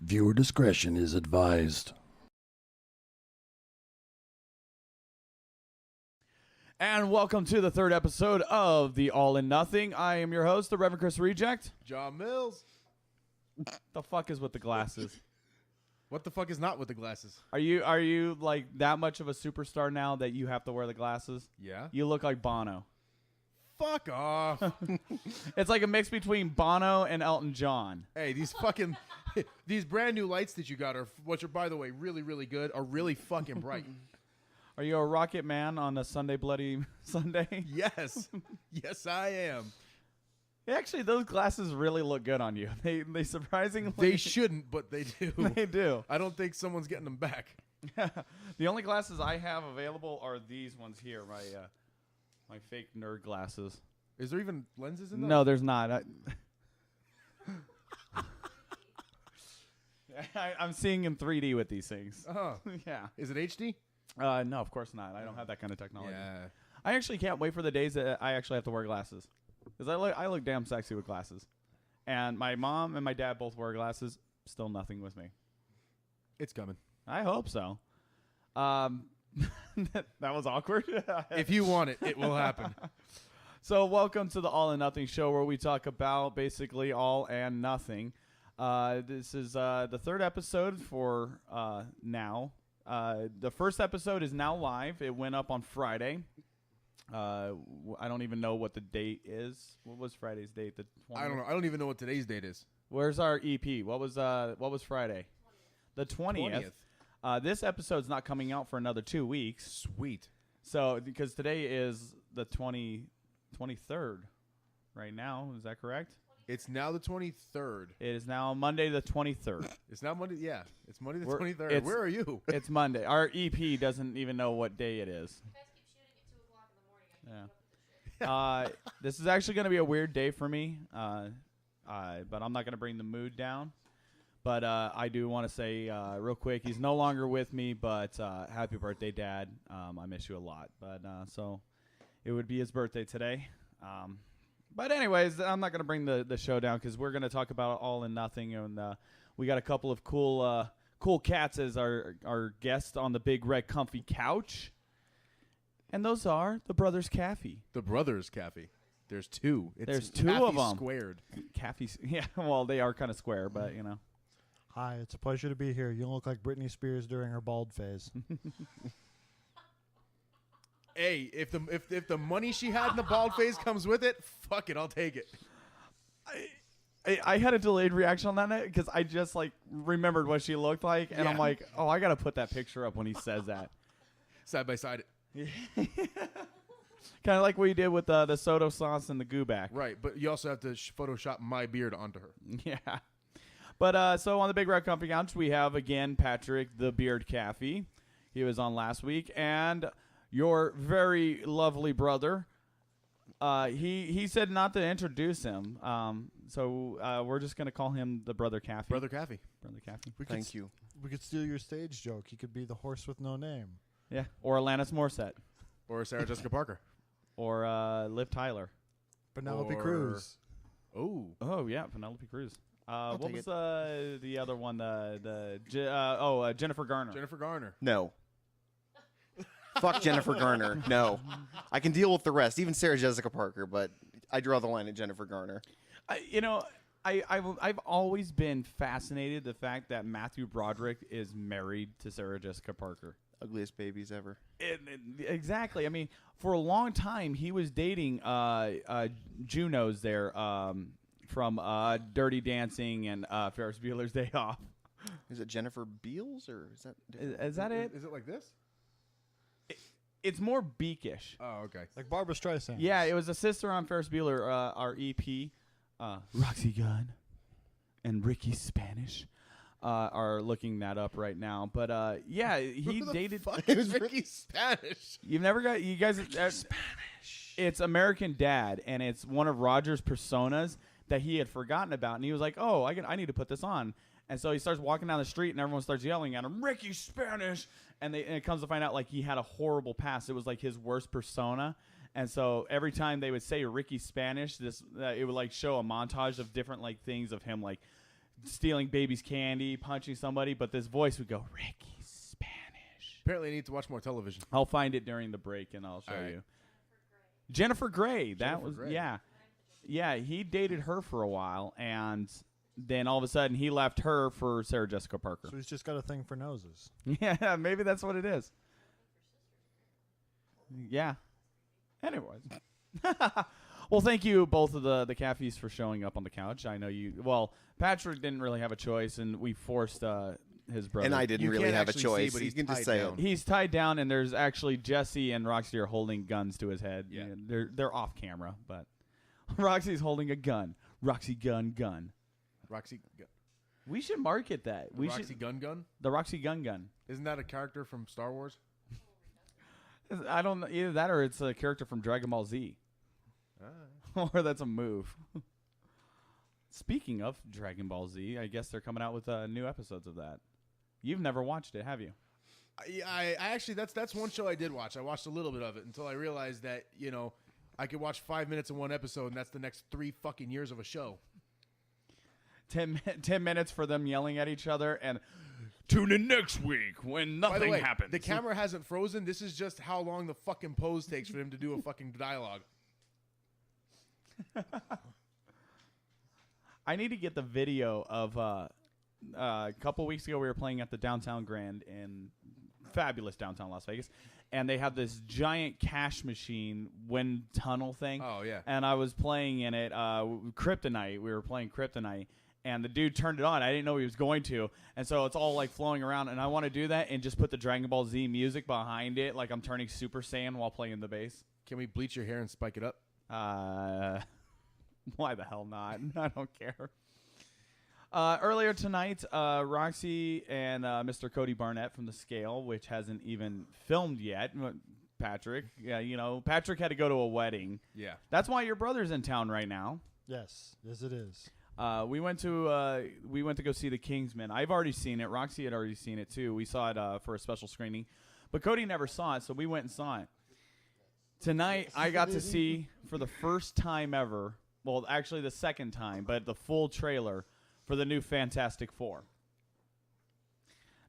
Viewer discretion is advised. And welcome to the third episode of The All in Nothing. I am your host, the Reverend Chris Reject. John Mills. The fuck is with the glasses? What the fuck is not with the glasses? Are you like that much of a superstar now that you have to wear the glasses? Yeah. You look like Bono. Fuck off. It's like a mix between Bono and Elton John. Hey, these brand new lights that you got are, which are, by the way, really, really good, are really fucking bright. Are you a rocket man on a Sunday Bloody Sunday? Yes. Yes, I am. Actually, those glasses really look good on you. They surprisingly... They shouldn't, but they do. They do. I don't think someone's getting them back. The only glasses I have available are these ones here, my fake nerd glasses. Is there even lenses in those? No, there's not. I'm seeing in 3D with these things. Oh. Yeah. Is it HD? No, of course not. I don't have that kind of technology. Yeah. I actually can't wait for the days that I actually have to wear glasses. Because I look damn sexy with glasses. And my mom and my dad both wear glasses. Still nothing with me. It's coming. I hope so. That was awkward. If you want it, it will happen. So welcome to the All and Nothing show, where we talk about basically all and nothing. This is the third episode for now. The first episode is now live. It went up on Friday. I don't even know what the date is. What was Friday's date? The 20th? I don't know. I don't even know what today's date is. Where's our EP? What was Friday? 20th. The 20th. This episode's not coming out for another 2 weeks. Sweet. So, because today is the 23rd right now. Is that correct? It's now the 23rd. It is now Monday the 23rd. It's now Monday. Yeah, it's Monday the 23rd. Where are you? It's Monday. Our EP doesn't even know what day it is. You guys keep shooting at 2 o'clock in the morning. I can't Yeah. This is actually going to be a weird day for me, but I'm not going to bring the mood down. But I do want to say real quick, he's no longer with me, but happy birthday, Dad. I miss you a lot. But so it would be his birthday today. But anyways, I'm not going to bring the show down because we're going to talk about all and nothing. And we got a couple of cool cats as our guests on the big red comfy couch. And those are the Brothers Caffey. The Brothers Caffey. There's two. There's two Caffey of them. Squared. Caffey. Yeah, well, they are kind of square, but you know. Hi, it's a pleasure to be here. You look like Britney Spears during her bald phase. Hey, if the money she had in the bald phase comes with it, fuck it, I'll take it. I had a delayed reaction on that night because I just remembered what she looked like, and I'm like, oh, I gotta put that picture up when he says that. Side by side. Kind of like what you did with the soda sauce and the goo back. Right, but you also have to Photoshop my beard onto her. Yeah. But so on the Big Red Comfy Couch, we have again Patrick the Beard Caffey. He was on last week, and your very lovely brother. He said not to introduce him. So we're just gonna call him the Brother Caffey. Brother Caffey. Brother Caffey. Thank you. We could steal your stage joke. He could be the horse with no name. Yeah. Or Alanis Morissette. Or Sarah Jessica Parker. Or Liv Tyler. Penelope Cruz. Oh yeah, Penelope Cruz. What was the other one? Jennifer Garner. Jennifer Garner. No. Fuck Jennifer Garner. No. I can deal with the rest, even Sarah Jessica Parker, but I draw the line at Jennifer Garner. I've always been fascinated the fact that Matthew Broderick is married to Sarah Jessica Parker. Ugliest babies ever. Exactly. I mean, for a long time, he was dating Junos there from Dirty Dancing and Ferris Bueller's Day Off. Is it Jennifer Beals or is that? Is that it? Is it like this? It's more beakish. Oh, okay. Like Barbara Streisand. Yeah, it was a sister on Ferris Bueller, our EP, Roxy Gunn and Ricky Spanish. Are looking that up right now, but yeah, he dated. Fuck is Ricky Spanish? You've never got you guys. Spanish. It's American Dad, and it's one of Roger's personas that he had forgotten about, and he was like, "Oh, I need to put this on." And so he starts walking down the street, and everyone starts yelling at him, "Ricky Spanish!" And it comes to find out he had a horrible past. It was his worst persona. And so every time they would say Ricky Spanish, it would show a montage of different things of him stealing baby's candy, punching somebody, but this voice would go, Ricky's Spanish. Apparently, I need to watch more television. I'll find it during the break and I'll show All right. you. Jennifer Grey. That Jennifer was Grey. yeah. He dated her for a while, and then all of a sudden he left her for Sarah Jessica Parker. So he's just got a thing for noses. Yeah, maybe that's what it is. Yeah. Anyways. Well, thank you, both of the Caffeys, for showing up on the couch. I know you. Well, Patrick didn't really have a choice, and we forced his brother. And I didn't You really can't have a actually see, choice. but You he's can just tied say down. it. He's tied down, and there's actually Jesse and Roxy are holding guns to his head. Yeah. And they're off camera, but Roxy's holding a gun. Roxy gun. Roxy, We should market that. We Roxy should Gun. the Roxy gun. Isn't that a character from Star Wars? I don't know, either that or it's a character from Dragon Ball Z. Or that's a move. Speaking of Dragon Ball Z, I guess they're coming out with new episodes of that. You've never watched it, have you? I actually that's one show I did watch. I watched a little bit of it until I realized that I could watch 5 minutes in one episode, and that's the next 3 fucking years of a show. 10 minutes for them yelling at each other, and tune in next week when By the nothing way, happens. the camera hasn't frozen. This is just how long the fucking pose takes for him to do a fucking dialogue. I need to get the video of a couple weeks ago we were playing at the Downtown Grand in fabulous downtown Las Vegas, and they have this giant cash machine wind tunnel thing. Oh, yeah. And I was playing in it, Kryptonite. We were playing Kryptonite, and the dude turned it on. I didn't know he was going to, and so it's all like flowing around. And I want to do that and just put the Dragon Ball Z music behind it, like I'm turning Super Saiyan while playing the bass. Can we bleach your hair and spike it up? Why the hell not? I don't care. Earlier tonight, Roxy and Mr. Cody Barnett from The Scale, which hasn't even filmed yet. Patrick, Patrick had to go to a wedding. Yeah. That's why your brother's in town right now. Yes, it is. We went to go see The Kingsman. I've already seen it. Roxy had already seen it too. We saw it for a special screening, but Cody never saw it, so we went and saw it. Tonight, I got to see for the first time ever. Well, actually the second time, but the full trailer for the new Fantastic Four.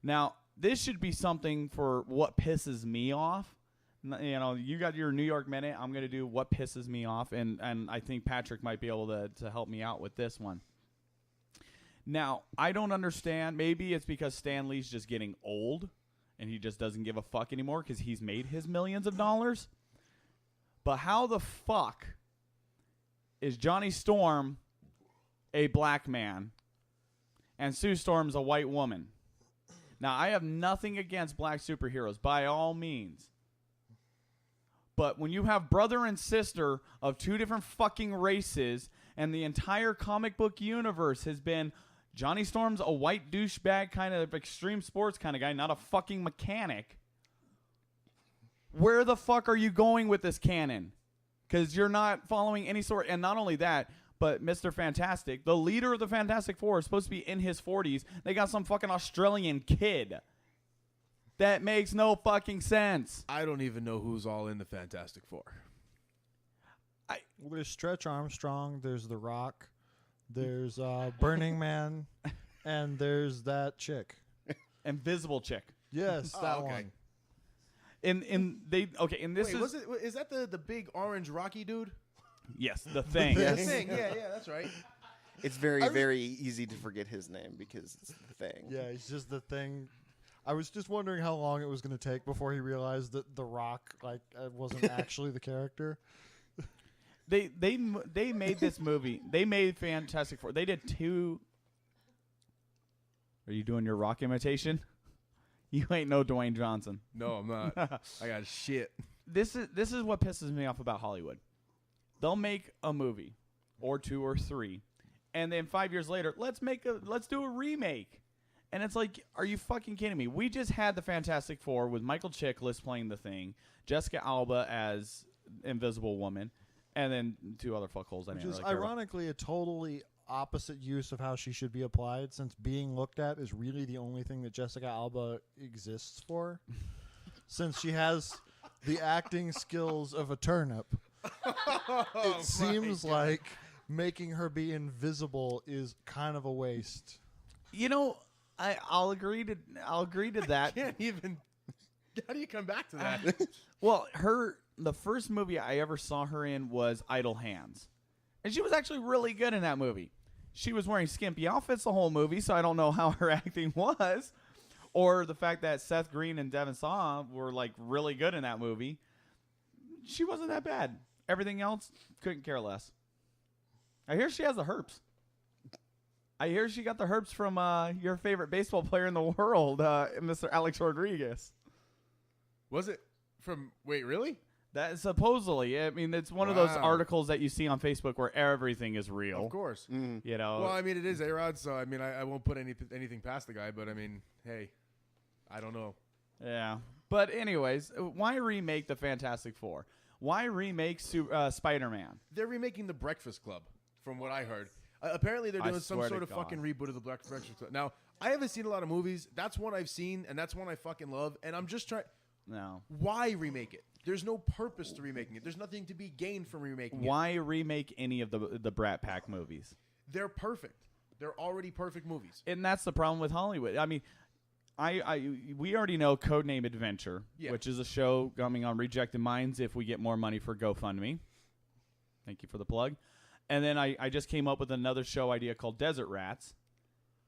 Now, this should be something for what pisses me off. You got your New York Minute. I'm going to do what pisses me off, and I think Patrick might be able to help me out with this one. Now, I don't understand. Maybe it's because Stan Lee's just getting old, and he just doesn't give a fuck anymore because he's made his millions of dollars. But how the fuck is Johnny Storm a black man and Sue Storm's a white woman? Now, I have nothing against black superheroes, by all means. But when you have brother and sister of two different fucking races, and the entire comic book universe has been Johnny Storm's a white douchebag kind of extreme sports kind of guy, not a fucking mechanic. Where the fuck are you going with this canon? Because you're not following any sort. And not only that, but Mr. Fantastic, the leader of the Fantastic Four, is supposed to be in his 40s. They got some fucking Australian kid. That makes no fucking sense. I don't even know who's all in the Fantastic Four. Well, there's Stretch Armstrong, there's The Rock, there's Burning Man, and there's that chick. Invisible chick. Yes, Oh, that okay. one. In this Wait, is that the big orange Rocky dude? Yes, the thing. The thing. Yeah, that's right. It's very, very easy to forget his name because it's the thing. Yeah, it's just the thing. I was just wondering how long it was going to take before he realized that The Rock wasn't actually the character. They made this movie. They made Fantastic Four. They did 2. Are you doing your Rock imitation? You ain't no Dwayne Johnson. No, I'm not. I got shit. This is what pisses me off about Hollywood. They'll make a movie, or 2 or 3, and then 5 years later, let's do a remake. And it's like, are you fucking kidding me? We just had the Fantastic Four with Michael Chiklis playing the Thing, Jessica Alba as Invisible Woman, and then 2 other fuckholes. Which is ironically a totally opposite use of how she should be applied, since being looked at is really the only thing that Jessica Alba exists for, since she has the acting skills of a turnip. It seems like making her be invisible is kind of a waste. You know, I'll agree to that. Can't even. How do you come back to that? Well, the first movie I ever saw her in was Idle Hands, and she was actually really good in that movie. She was wearing skimpy outfits the whole movie, so I don't know how her acting was, or the fact that Seth Green and Devin Sawa were like really good in that movie. She wasn't that bad. Everything else, couldn't care less. I hear she has the herpes. I hear she got the herpes from your favorite baseball player in the world, Mr. Alex Rodriguez. Was it from? Wait, really? That supposedly, I mean, it's one of those Wow. articles that you see on Facebook where everything is real. Of course. You know. Well, I mean, it is A-Rod, so I mean, I won't put anything past the guy, but I mean, hey, I don't know. Yeah. But anyways, why remake the Fantastic Four? Why remake Spider-Man? They're remaking The Breakfast Club, from what I heard. Apparently, they're I doing some swear sort to of God. fucking reboot of The Breakfast Club. Now, I haven't seen a lot of movies. That's one I've seen, and that's one I fucking love. And I'm just trying. No. Why remake it? There's no purpose to remaking it. There's nothing to be gained from remaking it. Why remake any of the Brat Pack movies? They're perfect. They're already perfect movies. And that's the problem with Hollywood. I mean, we already know Codename Adventure, Yeah. which is a show coming on Rejected Minds if we get more money for GoFundMe. Thank you for the plug. And then I just came up with another show idea called Desert Rats,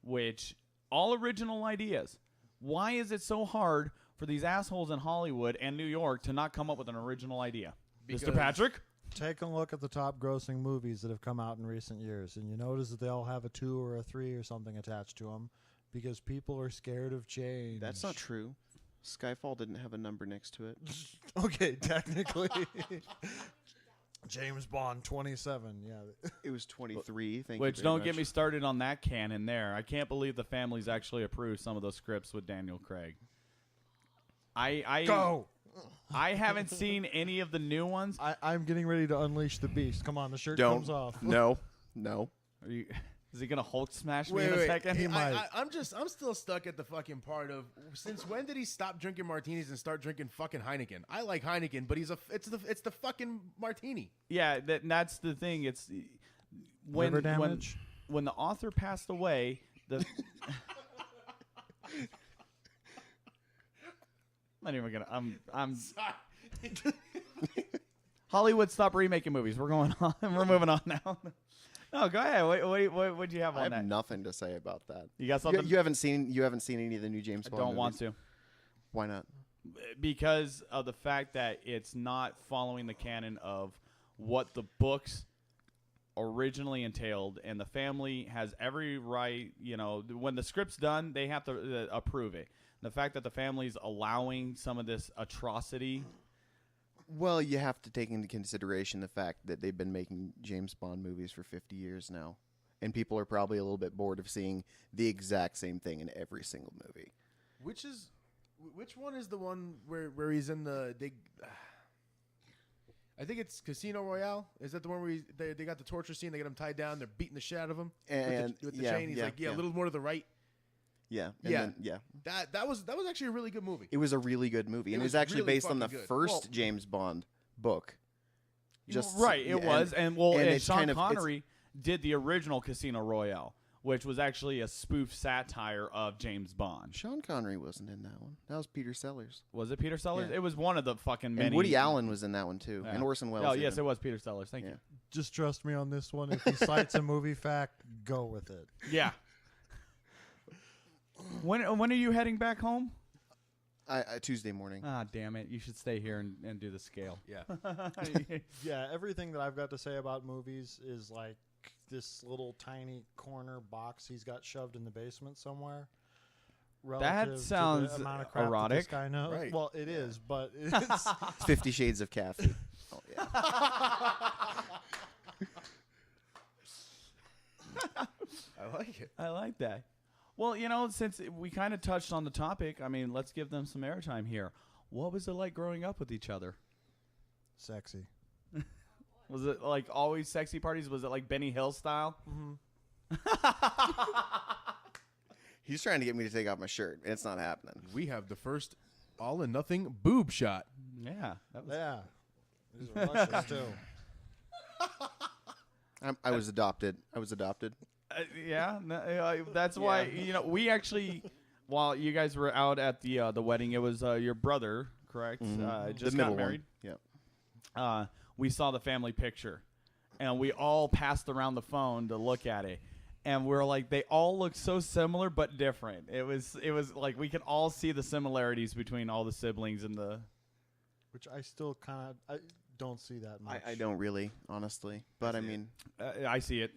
which all original ideas. Why is it so hard for these assholes in Hollywood and New York to not come up with an original idea? Because- Mr. Patrick? Take a look at the top grossing movies that have come out in recent years, and you notice that they all have a 2 or a 3 or something attached to them because people are scared of change. That's not true. Skyfall didn't have a number next to it. Okay, technically. James Bond 27, yeah. It was 23. Thank Which you very don't much. get me started on that canon there. I can't believe the families actually approved some of those scripts with Daniel Craig. Go! I haven't seen any of the new ones. I'm getting ready to unleash the beast. Come on, the shirt Don't. comes off. No. No. Is he gonna Hulk smash me Wait, in a wait. second? He might. I'm still stuck at the fucking part of since when did he stop drinking martinis and start drinking fucking Heineken? I like Heineken, but it's the fucking martini. Yeah, that's the thing. It's when Liver damage? when the author passed away. The I'm not even gonna. I'm. Hollywood, stop remaking movies. We're going on. We're moving on now. No, go ahead. What do you have I on have that? nothing to say about that. You got something? You haven't seen any of the new James I Bond don't want movies? to. Why not? Because of the fact that it's not following the canon of what the books originally entailed, and the family has every right, when the script's done, they have to approve it. The fact that the family's allowing some of this atrocity. Well, you have to take into consideration the fact that they've been making James Bond movies for 50 years now. And people are probably a little bit bored of seeing the exact same thing in every single movie. Which one is the one where he's in the I think it's Casino Royale. Is that the one where they got the torture scene? They get him tied down. They're beating the shit out of him And with the yeah, chain. He's yeah, like, a yeah. little more to the right. Yeah. And Yeah. then, yeah. That was actually a really good movie. It was a really good movie. It And it was was actually really based on the fucking good. first Well- James Bond book. Right, it was. And it's Sean kind of- it's- Connery did the original Casino Royale, which was actually a spoof satire of James Bond. Sean Connery wasn't in that one. That was Peter Sellers. Was it Peter Sellers? Yeah. It was one of the fucking many. And Woody Allen was in that one too. Yeah. And Orson Welles. Oh, yes, it was Peter Sellers. Thank Yeah. you. Just trust me on this one. If he cites a movie fact, go with it. Yeah. When are you heading back home? Tuesday morning. Ah, damn it. You should stay here and do the scale. Yeah. Yeah, everything that I've got to say about movies is like this little tiny corner box he's got shoved in the basement somewhere. relative to sounds the amount of crap erotic. That this guy knows. Right. Well, it is, but it's 50 Shades of Caffey. Oh, yeah. I like it. I like that. Well, since we kind of touched on the topic, I mean, let's give them some airtime here. What was it like growing up with each other? sexy. Was it like always sexy parties? Was it like Benny Hill style? He's trying to get me to take off my shirt, and it's not happening. We have the first all and nothing boob shot. Yeah. That was, Yeah. These are luscious, too. I was adopted. Yeah, that's why we actually, while you guys were out at the wedding, it was your brother, correct? Just The got middle married. one. Yeah. We saw the family picture, and we all passed around the phone to look at it, and we're like, they all look so similar but different. It was like we could all see the similarities between all the siblings and the. Which I still kind of don't see that much. I don't really, honestly, but I mean, I see it.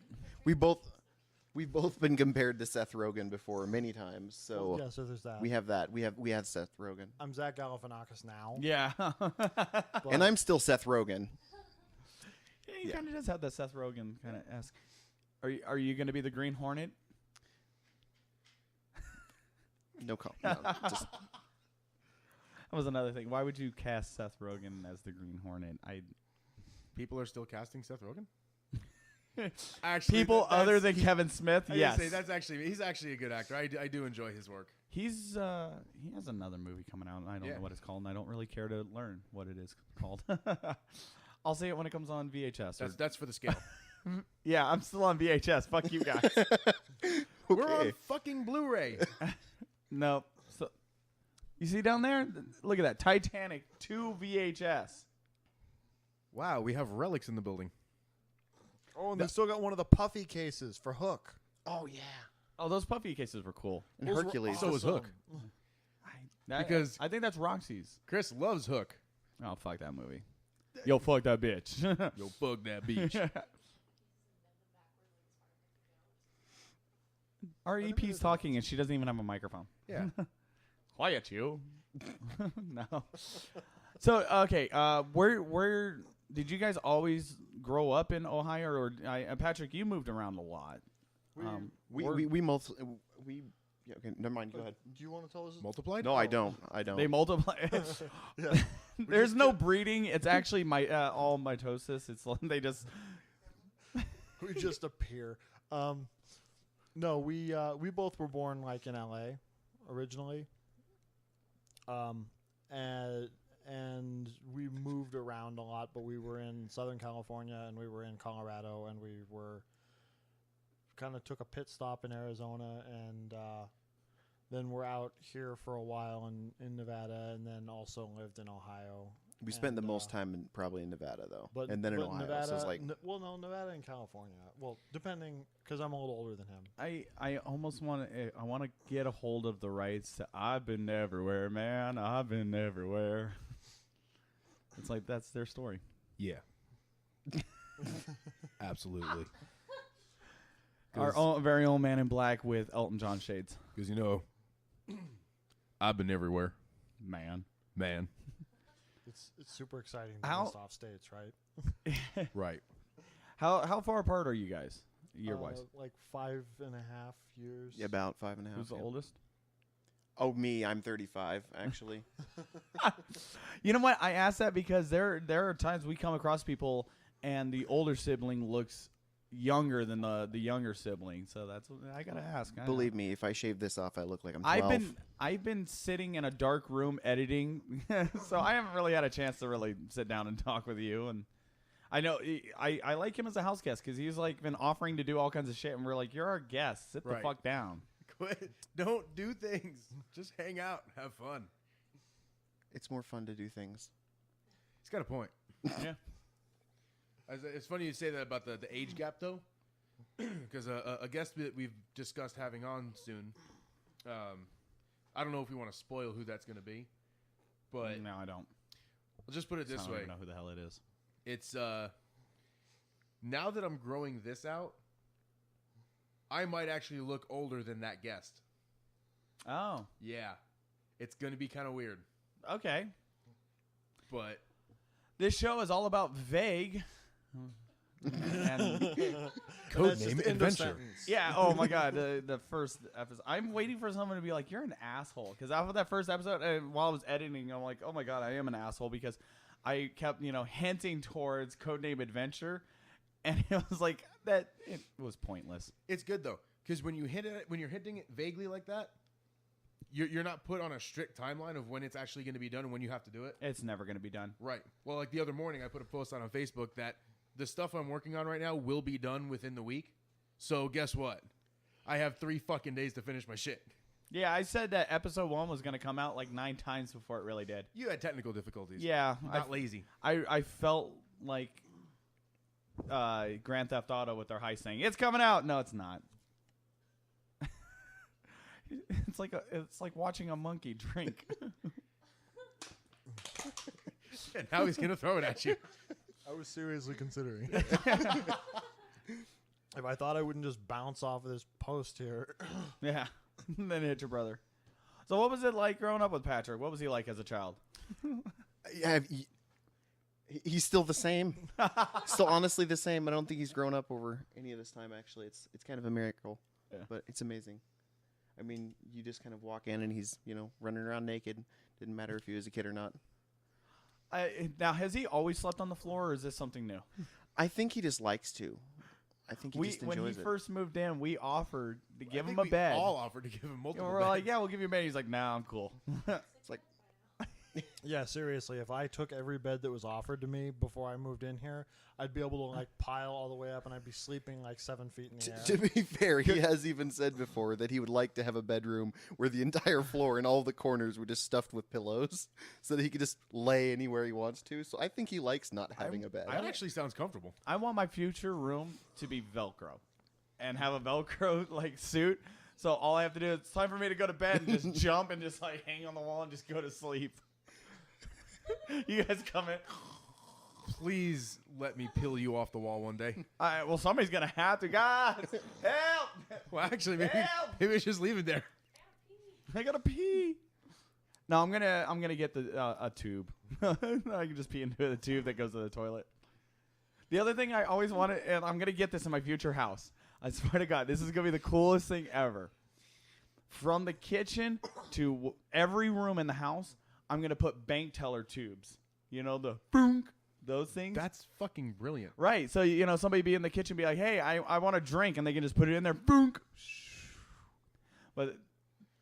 we've both been compared to Seth Rogen before many times, so Well, yeah, so there's that. we have that. We had Seth Rogen, I'm Zach Galifianakis now. Yeah. but and I'm still Seth Rogen. He kind of does have that Seth Rogen kind of ask. Are you going to be the Green Hornet? No comment. No, just That was another thing. Why would you cast Seth Rogen as the Green Hornet? People are still casting Seth Rogen. Actually, People other than Kevin Smith, I was yes. gonna say, he's actually a good actor. I do enjoy his work. He has another movie coming out. And I don't know what it's called, and I don't really care to learn what it is called. I'll say it when it comes on VHS. That's for the scale. Yeah, I'm still on VHS. Fuck you guys. We're on fucking Blu-ray. No. So you see down there? Look at that Titanic 2 VHS. Wow, we have relics in the building. Oh, and they still got one of the puffy cases for Hook. oh yeah, Oh, those puffy cases were cool. and Those were Hercules. So was Hook. Because- I think that's Roxy's. Chris loves Hook. Oh, fuck that movie. Yo, fuck that bitch. Yo, bug that beach. Our EP's talking and she doesn't even have a microphone. Yeah. Quiet, you. No. So, okay, where did you guys always grow up in Ohio, or Patrick? You moved around a lot. We mostly yeah, okay, never mind. Go ahead. Do you want to tell us? Multiplied? No, I don't. They multiply. Yeah. There's no breeding. It's actually all mitosis. It's they just. We just appear. No, we both were born like in LA originally. And we moved around a lot, but we were in Southern California and we were in Colorado and we were kind of took a pit stop in Arizona and then we're out here for a while in Nevada and then also lived in Ohio. We spent the And, most time probably in Nevada though, But and then in but Ohio. Nevada, So it's like no, Nevada and California. Well, depending, because I'm a little older than him. I almost want to get a hold of the rights to "I've Been Everywhere, Man. I've Been Everywhere." It's like that's their story. Yeah. Absolutely. Our own, very own Man in Black with Elton John shades. Because, I've been everywhere, Man. man. It's super exciting to How- list off states, right? Right. How far apart are you guys, year wise? Like 5.5 years. yeah, about 5.5. Who's the yeah. oldest? Oh, me. I'm 35 actually. You know what? I asked that because there are times we come across people and the older sibling looks younger than the younger sibling. So that's what I gotta ask. Believe me, if I shave this off, I look like I'm 12. I've been sitting in a dark room editing, so I haven't really had a chance to really sit down and talk with you. And I know I like him as a house guest because he's like been offering to do all kinds of shit, and we're like, you're our guest, sit the Right. fuck down. Quit. Don't do things. Just hang out. Have fun. It's more fun to do things. He's got a point. Yeah. It's funny you say that about the age gap, though, because a guest that we've discussed having on soon, I don't know if we want to spoil who that's going to be, but No, I don't. I'll just put it I this don't way. even know who the hell it is. It's now that I'm growing this out, I might actually look older than that guest. Oh, Yeah. It's going to be kind of weird, okay. but This show is all about vague. And Codename Adventure. yeah, oh my god, the first episode. I'm waiting for someone to be like, "You're an asshole," because after that first episode, while I was editing, I'm like, "Oh my god, I am an asshole," because I kept hinting towards Codename Adventure, and it was like that. It was pointless. It's good though, because when you're hitting it vaguely like that, you're not put on a strict timeline of when it's actually going to be done and when you have to do it. It's never going to be done. Right. Well, like the other morning, I put a post on Facebook that the stuff I'm working on right now will be done within the week. So guess what? I have 3 fucking days to finish my shit. Yeah, I said that episode 1 was going to come out like 9 times before it really did. You had technical difficulties. Yeah. Not lazy. I felt like Grand Theft Auto with their heist saying, it's coming out. No, it's not. It's like watching a monkey drink. And now he's going to throw it at you. I was seriously considering. If I thought I wouldn't just bounce off of this post here. Yeah. Then hit your brother. So what was it like growing up with Patrick? What was he like as a child? He's still the same. Still honestly the same. I don't think he's grown up over any of this time, actually. It's kind of a miracle. Yeah. But it's amazing. I mean, you just kind of walk in and he's, running around naked. Didn't matter if he was a kid or not. Now, has he always slept on the floor, or is this something new? I think he just likes to. I think he just enjoys when he it. first moved in, we offered to give him I a think bed. We all offered to give him multiple We're beds. like, yeah, we'll give you a bed. He's like, nah, I'm cool. It's like, Yeah, seriously, if I took every bed that was offered to me before I moved in here, I'd be able to pile all the way up, and I'd be sleeping 7 feet in the air. to be fair, he has even said before that he would like to have a bedroom where the entire floor and all the corners were just stuffed with pillows so that he could just lay anywhere he wants to. So I think he likes not having a bed. That actually sounds comfortable. I want my future room to be Velcro and have a Velcro suit. So all I have to do is it's time for me to go to bed and just jump and just hang on the wall and just go to sleep. You guys come in. Please let me peel you off the wall one day. Well, somebody's gonna have to. Guys, help! Well, actually, maybe Help! we just leave it there. I gotta pee. No, I'm gonna get a tube. I can just pee into the tube that goes to the toilet. The other thing I always wanted, and I'm gonna get this in my future house. I swear to God, this is gonna be the coolest thing ever. From the kitchen to every room in the house, I'm gonna put bank teller tubes. You know, the boonk, those things. That's fucking brilliant. Right. So somebody be in the kitchen, be like, "Hey, I want a drink," and they can just put it in there. Boonk. But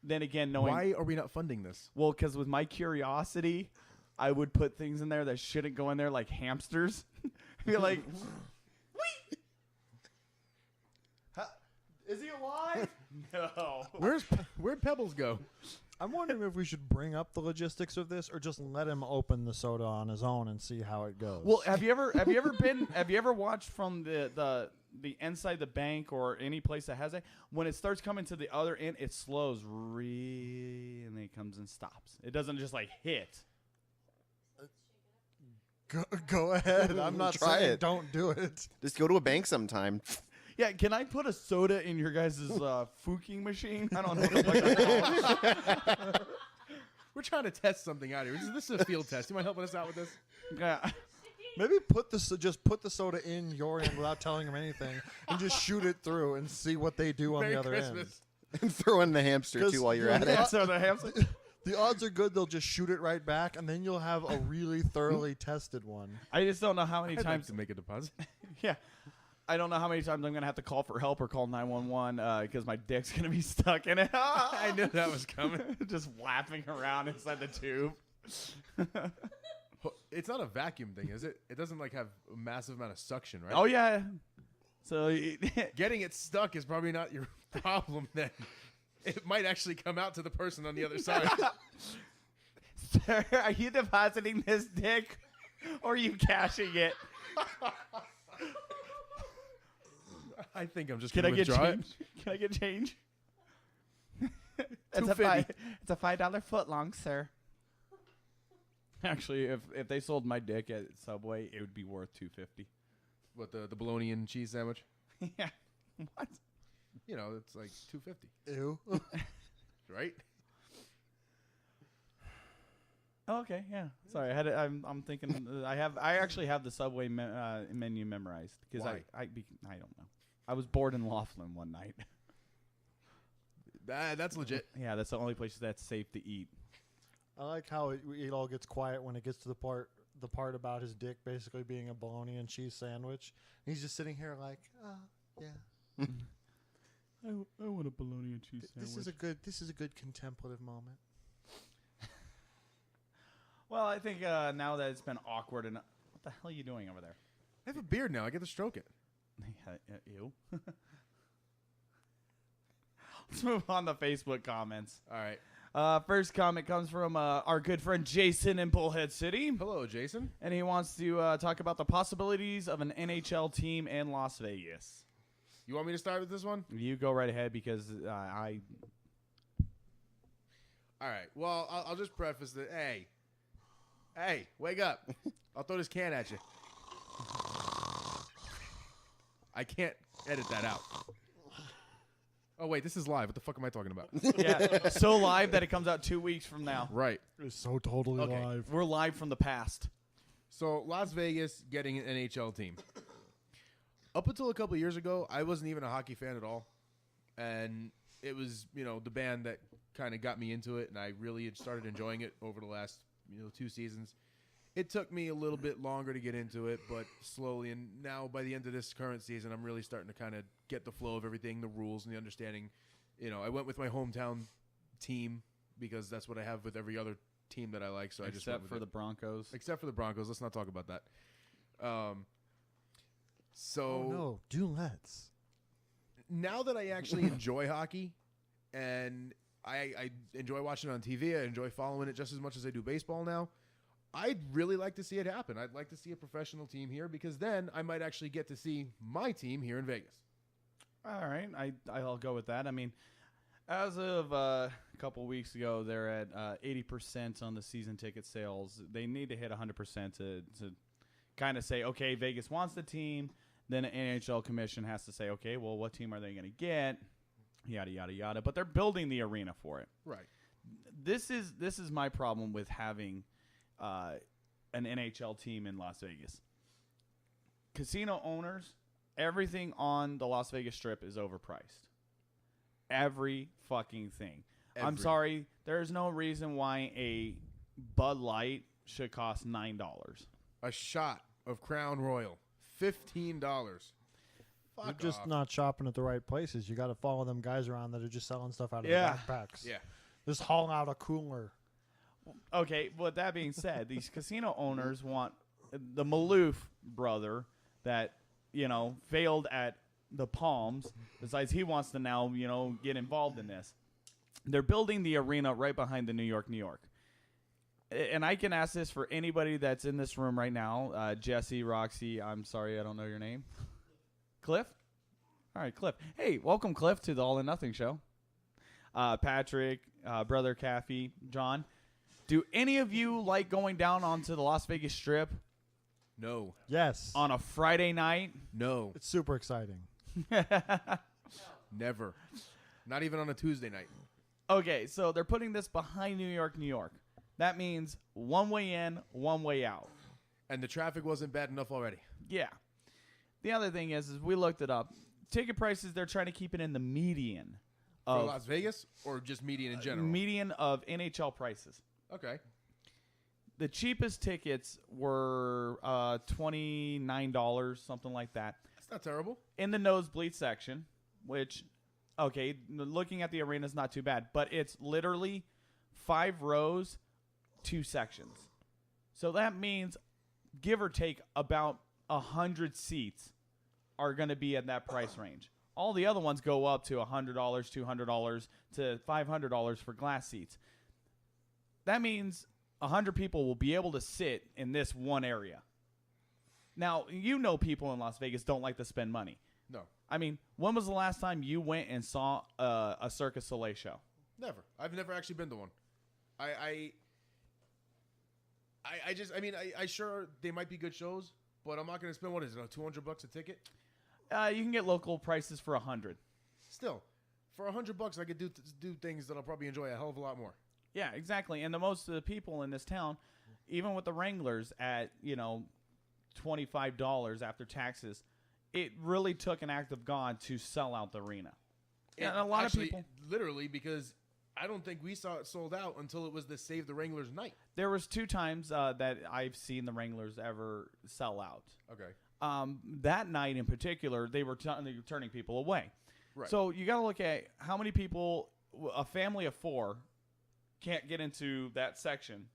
then again, knowing Why are we not funding this? well, because with my curiosity, I would put things in there that shouldn't go in there, like hamsters. Be like, "Wait, is he alive?" No. Where'd Pebbles go? I'm wondering if we should bring up the logistics of this or just let him open the soda on his own and see how it goes. Well, have you ever watched from the inside the bank or any place that has it? When it starts coming to the other end, it slows and then it comes and stops. It doesn't just hit. Go ahead. I'm not Try saying it. don't do it. Just go to a bank sometime. Yeah, can I put a soda in your guys' fuking machine? I don't know what the fuck that's called. We're trying to test something out here. This is a field test. You mind helping us out with this? Yeah. Maybe just put the soda in your end without telling him anything and just shoot it through and see what they do on Merry the other Christmas. And throw in the hamster, too, while you're at it. So the hamster. The odds are good they'll just shoot it right back, and then you'll have a really thoroughly tested one. I just don't know how many I'd like times. to make a deposit. Yeah. I don't know how many times I'm going to have to call for help or call 911 because my dick's going to be stuck in it. I knew that was coming. Just flapping around inside the tube. It's not a vacuum thing, is it? It doesn't have a massive amount of suction, right? Oh, yeah. So Getting it stuck is probably not your problem then. It might actually come out to the person on the other side. Sir, are you depositing this dick or are you cashing it? I think I'm just Can going I to get withdraw change? Can I get change? It's $2.50. It's a $5 foot long, sir. Actually, if they sold my dick at Subway, it would be worth $2.50. What, the bologna and cheese sandwich? Yeah. What? It's like $2.50, Ew. right? Oh, okay, yeah. Sorry, I'm thinking. I actually have the Subway menu memorized because Why? I don't know. I was bored in Laughlin one night. That's legit. Yeah, that's the only place that's safe to eat. I like how it all gets quiet when it gets to the part about his dick basically being a bologna and cheese sandwich. He's just sitting here like, oh, yeah. I want a bologna and cheese sandwich. This is a good contemplative moment. Well, I think now that it's been awkward and what the hell are you doing over there? I have a beard now. I get to stroke it. Ew. Let's move on to Facebook comments. All right. First comment comes from our good friend Jason in Bullhead City. Hello, Jason. And he wants to talk about the possibilities of an NHL team in Las Vegas. You want me to start with this one? You go right ahead because I... All right. Well, I'll just preface that. Hey, wake up. I'll throw this can at you. I can't edit that out. Oh, wait, this is live. What the fuck am I talking about? Yeah, so live that it comes out 2 weeks from now. Right. It's so totally Okay. live. We're live from the past. So, Las Vegas getting an NHL team. Up until a couple years ago, I wasn't even a hockey fan at all. And it was, the band that kind of got me into it, and I really had started enjoying it over the last, 2 seasons. It took me a little bit longer to get into it, but slowly. And now, by the end of this current season, I'm really starting to kind of get the flow of everything, the rules, and the understanding. I went with my hometown team because that's what I have with every other team that I like. So I just went with Except for the Broncos. Except for the Broncos. Let's not talk about that. So Oh, no. Do let's. now that I actually enjoy hockey and I enjoy watching it on TV, I enjoy following it just as much as I do baseball now. I'd really like to see it happen. I'd like to see a professional team here because then I might actually get to see my team here in Vegas. All right, I'll go with that. I mean, as of a couple weeks ago, they're at 80% on the season ticket sales. They need to hit 100% to kind of say, okay, Vegas wants the team. Then the NHL commission has to say, okay, well, what team are they going to get? Yada yada yada. But they're building the arena for it. Right. This is my problem with having an NHL team in Las Vegas. Casino owners, everything on the Las Vegas Strip is overpriced. Every fucking thing. I'm sorry, there's no reason why a Bud Light should cost $9. A shot of Crown Royal, $15. Fuck You're just off. not shopping at the right places. You got to follow them guys around that are just selling stuff out of Yeah. their backpacks. Yeah. Just haul out a cooler. Okay, but that being said, these casino owners want the Maloof brother that, failed at the Palms. Besides, he wants to now, get involved in this. They're building the arena right behind the New York. And I can ask this for anybody that's in this room right now. Jesse, Roxy, I'm sorry, I don't know your name. Cliff? All right, Cliff. Hey, welcome, Cliff, to the All or Nothing show. Patrick, Brother Caffey, John. Do any of you like going down onto the Las Vegas Strip No. Yes. on a Friday night? No. It's super exciting. Never. Not even on a Tuesday night. Okay, so they're putting this behind New York. That means one way in, one way out. And the traffic wasn't bad enough already. Yeah. The other thing is we looked it up. Ticket prices, they're trying to keep it in the median For of Las Vegas or just median in general? median of NHL prices. Okay. The cheapest tickets were $29, something like that. That's not terrible. In the nosebleed section, which, okay, looking at the arena is not too bad, but it's literally 5 rows, 2 sections. So that means, give or take, about 100 seats are going to be at that price range. All the other ones go up to $100, $200 to $500 for glass seats. That means 100 people will be able to sit in this one area. Now, people in Las Vegas don't like to spend money. No. I mean, when was the last time you went and saw a Cirque du Soleil show? Never. I've never actually been to one. I sure they might be good shows, but I'm not going to spend, what is it, $200 a ticket? You can get local prices for $100. Still, for $100, I could do things that I'll probably enjoy a hell of a lot more. Yeah, exactly. And the most of the people in this town, even with the Wranglers at, $25 after taxes, it really took an act of God to sell out the arena. And a lot of people, literally, because I don't think we saw it sold out until it was the Save the Wranglers night. there was 2 times that I've seen the Wranglers ever sell out. Okay. That night in particular, they were turning people away. Right. So you got to look at how many people, a family of 4, can't get into that section.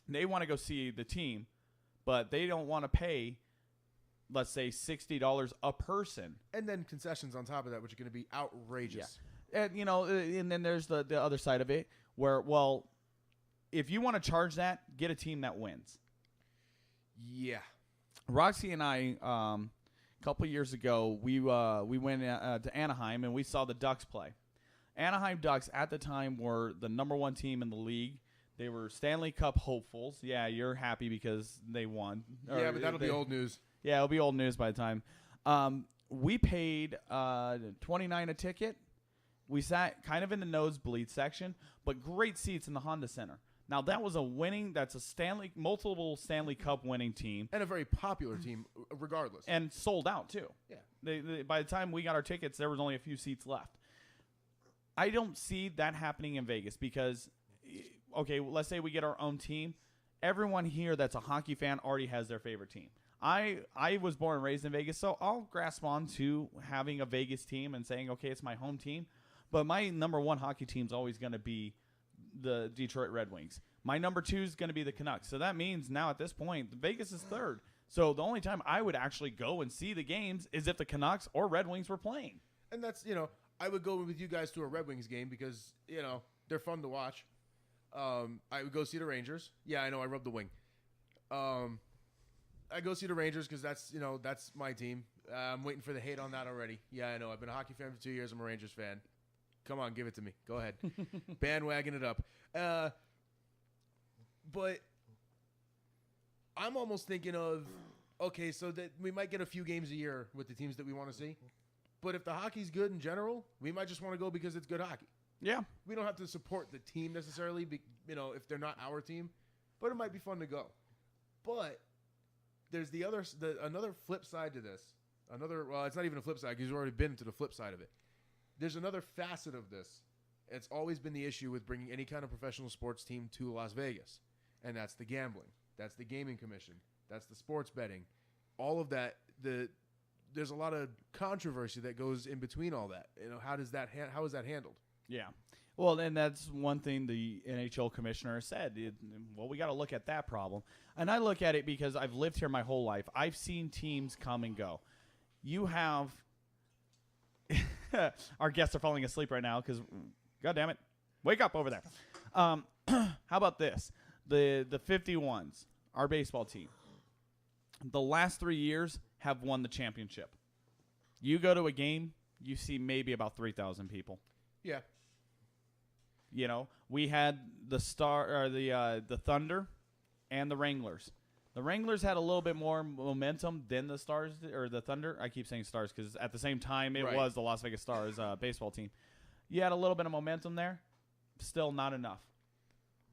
They want to go see the team, but they don't want to pay let's say $60 a person. And then concessions on top of that, which are going to be outrageous. And, and then there's the other side of it where, well, if you want to charge that, get a team that wins. Yeah. Roxy and I, a couple years ago, we went to Anaheim and we saw the Ducks play. Anaheim Ducks at the time were the number 1 team in the league. They were Stanley Cup hopefuls. Yeah, you're happy because they won. Yeah, but that'll be old news. Yeah, it'll be old news by the time. We paid $29 a ticket. We sat kind of in the nosebleed section, but great seats in the Honda Center. Now, that's a multiple Stanley Cup winning team. And a very popular team, regardless. And sold out, too. Yeah. They by the time we got our tickets, there was only a few seats left. I don't see that happening in Vegas because, okay, let's say we get our own team. Everyone here that's a hockey fan already has their favorite team. I was born and raised in Vegas, so I'll grasp on to having a Vegas team and saying, okay, it's my home team. But my number 1 hockey team is always going to be the Detroit Red Wings. My number 2 is going to be the Canucks. So that means now at this point, Vegas is 3rd. So the only time I would actually go and see the games is if the Canucks or Red Wings were playing. And that's, I would go with you guys to a Red Wings game because, they're fun to watch. I would go see the Rangers. Yeah, I know, I rubbed the wing. I go see the Rangers because that's my team. I'm waiting for the hate on that already. Yeah, I know. I've been a hockey fan for 2 years. I'm a Rangers fan. Come on, give it to me. Go ahead. Bandwagon it up. But I'm almost thinking of, okay, so that we might get a few games a year with the teams that we want to see. But if the hockey's good in general, we might just want to go because it's good hockey. Yeah. We don't have to support the team necessarily, if they're not our team. But it might be fun to go. But there's another flip side to this. It's not even a flip side because you've already been to the flip side of it. There's another facet of this. It's always been the issue with bringing any kind of professional sports team to Las Vegas. And that's the gambling. That's the gaming commission. That's the sports betting. All of that, there's a lot of controversy that goes in between all that. How is that handled? Yeah. Well, and that's one thing the NHL commissioner said. We got to look at that problem. And I look at it because I've lived here my whole life. I've seen teams come and go. You have our guests are falling asleep right now because, God damn it, wake up over there. How about this? The 51s, our baseball team, the last 3 years have won the championship. You go to a game, you see maybe about 3,000 people. Yeah. We had the Thunder and the Wranglers. The Wranglers had a little bit more momentum than the Stars or the Thunder. I keep saying Stars because at the same time it was the Las Vegas Stars baseball team. You had a little bit of momentum there. Still not enough.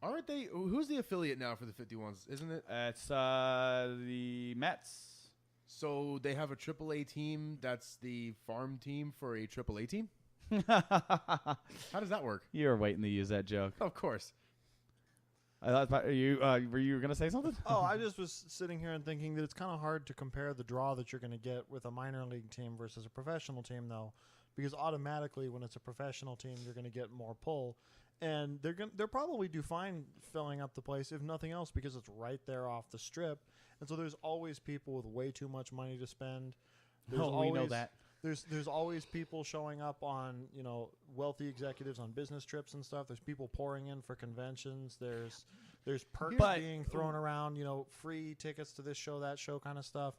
Aren't they? Who's the affiliate now for the 51s? Isn't it? It's the Mets. So they have a AAA team that's the farm team for a AAA team? How does that work? You were waiting to use that joke. Of course. I thought were you going to say something? Oh, I just was sitting here and thinking that it's kind of hard to compare the draw that you're going to get with a minor league team versus a professional team, though, because automatically when it's a professional team, you're going to get more pull, and they'll probably do fine filling up the place if nothing else because it's right there off the strip, and so there's always people with way too much money to spend. We know that. There's always people showing up on, wealthy executives on business trips and stuff. There's people pouring in for conventions. There's perks being thrown around, free tickets to this show, that show kind of stuff.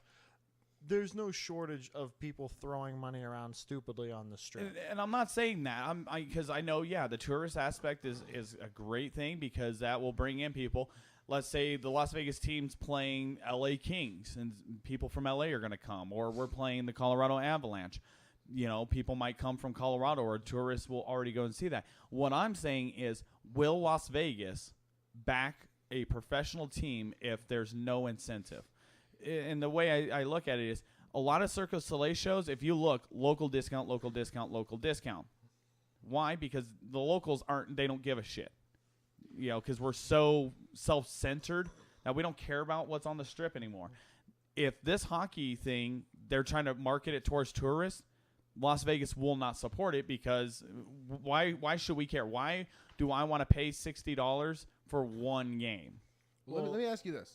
There's no shortage of people throwing money around stupidly on the strip. And I'm not saying that because I know, the tourist aspect is a great thing because that will bring in people. Let's say the Las Vegas team's playing LA Kings and people from LA are going to come, or we're playing the Colorado Avalanche. People might come from Colorado, or tourists will already go and see that. What I'm saying is, will Las Vegas back a professional team if there's no incentive? And the way I look at it is, a lot of Cirque du Soleil shows, if you look, local discount, local discount, local discount. Why? Because the locals they don't give a shit. Because we're so self-centered that we don't care about what's on the strip anymore. If this hockey thing, they're trying to market it towards tourists, Las Vegas will not support it because why should we care? Why do I want to pay $60 for one game? Well, let me ask you this,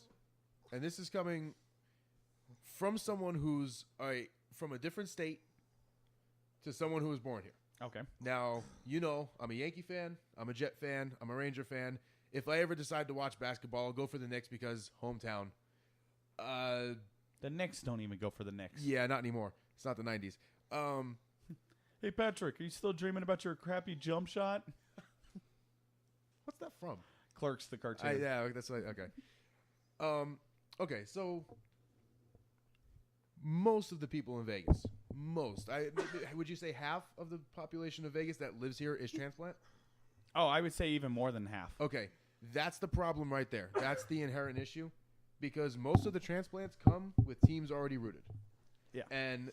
and this is coming from someone who's from a different state to someone who was born here. Okay. Now, I'm a Yankee fan. I'm a Jet fan. I'm a Ranger fan. If I ever decide to watch basketball, I'll go for the Knicks because hometown. The Knicks don't even go for the Knicks. Yeah, not anymore. It's not the 90s. Hey, Patrick, are you still dreaming about your crappy jump shot? What's that from? Clerks, the cartoon. Yeah, that's like, okay. Okay, so most of the people in Vegas, would you say half of the population of Vegas that lives here is transplant? Oh, I would say even more than half. Okay, that's the problem right there. That's the inherent issue, because most of the transplants come with teams already rooted. Yeah. And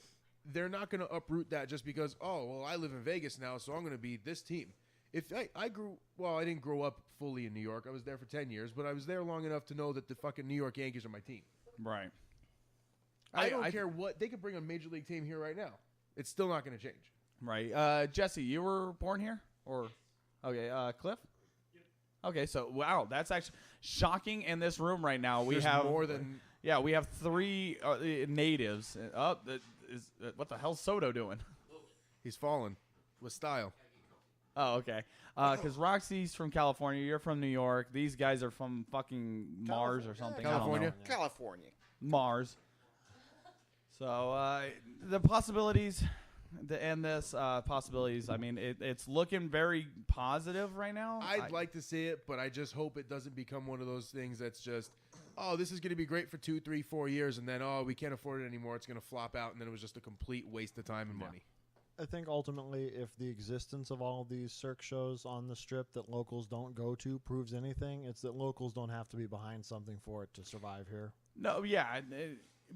they're not going to uproot that just because, oh, well, I live in Vegas now, so I'm going to be this team. If I didn't grow up fully in New York. I was there for 10 years, but I was there long enough to know that the fucking New York Yankees are my team. Right. I don't care what. They could bring a major league team here right now. It's still not going to change. Right. Jesse, you were born here? Or, okay, Cliff? Okay, so, wow, that's actually shocking in this room right now. We There's have more than... Yeah, we have 3 natives. What the hell's Soto doing? He's fallen with style. Oh, okay. Because Roxy's from California. You're from New York. These guys are from fucking Mars or something. California. I don't know. California. Mars. So the possibilities to end this, possibilities, I mean, it's looking very positive right now. I'd like to see it, but I just hope it doesn't become one of those things that's just, oh, this is going to be great for 2, 3, 4 years, and then, oh, we can't afford it anymore. It's going to flop out, and then it was just a complete waste of time and money. I think ultimately, if the existence of all of these circ shows on the strip that locals don't go to proves anything, it's that locals don't have to be behind something for it to survive here. No, yeah,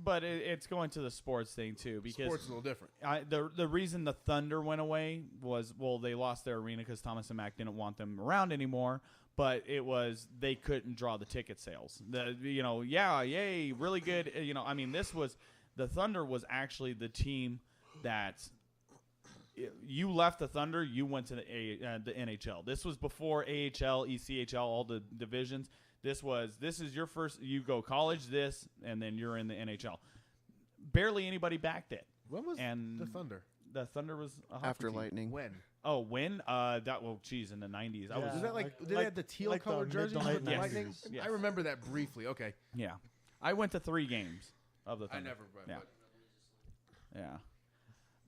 but it's going to the sports thing too, because Sports is a little different. The reason the Thunder went away was, well, they lost their arena because Thomas and Mack didn't want them around anymore. But it was they couldn't draw the ticket sales. Yay, really good. I mean, the Thunder was actually the team that. You left the Thunder, you went to the NHL. This was before AHL, ECHL, all the divisions. This is your first, you go college, and then you're in the NHL. Barely anybody backed it. When was And the Thunder? The Thunder was a hockey After team. Lightning. When? Oh, when? In the 90s. Yeah. Was that Like- did they have the teal like the color mid jerseys to with late the 90s. Lightning? Yes. I remember that briefly. Okay. Yeah. I went to 3 games of the I Thunder. never. Yeah. Yeah.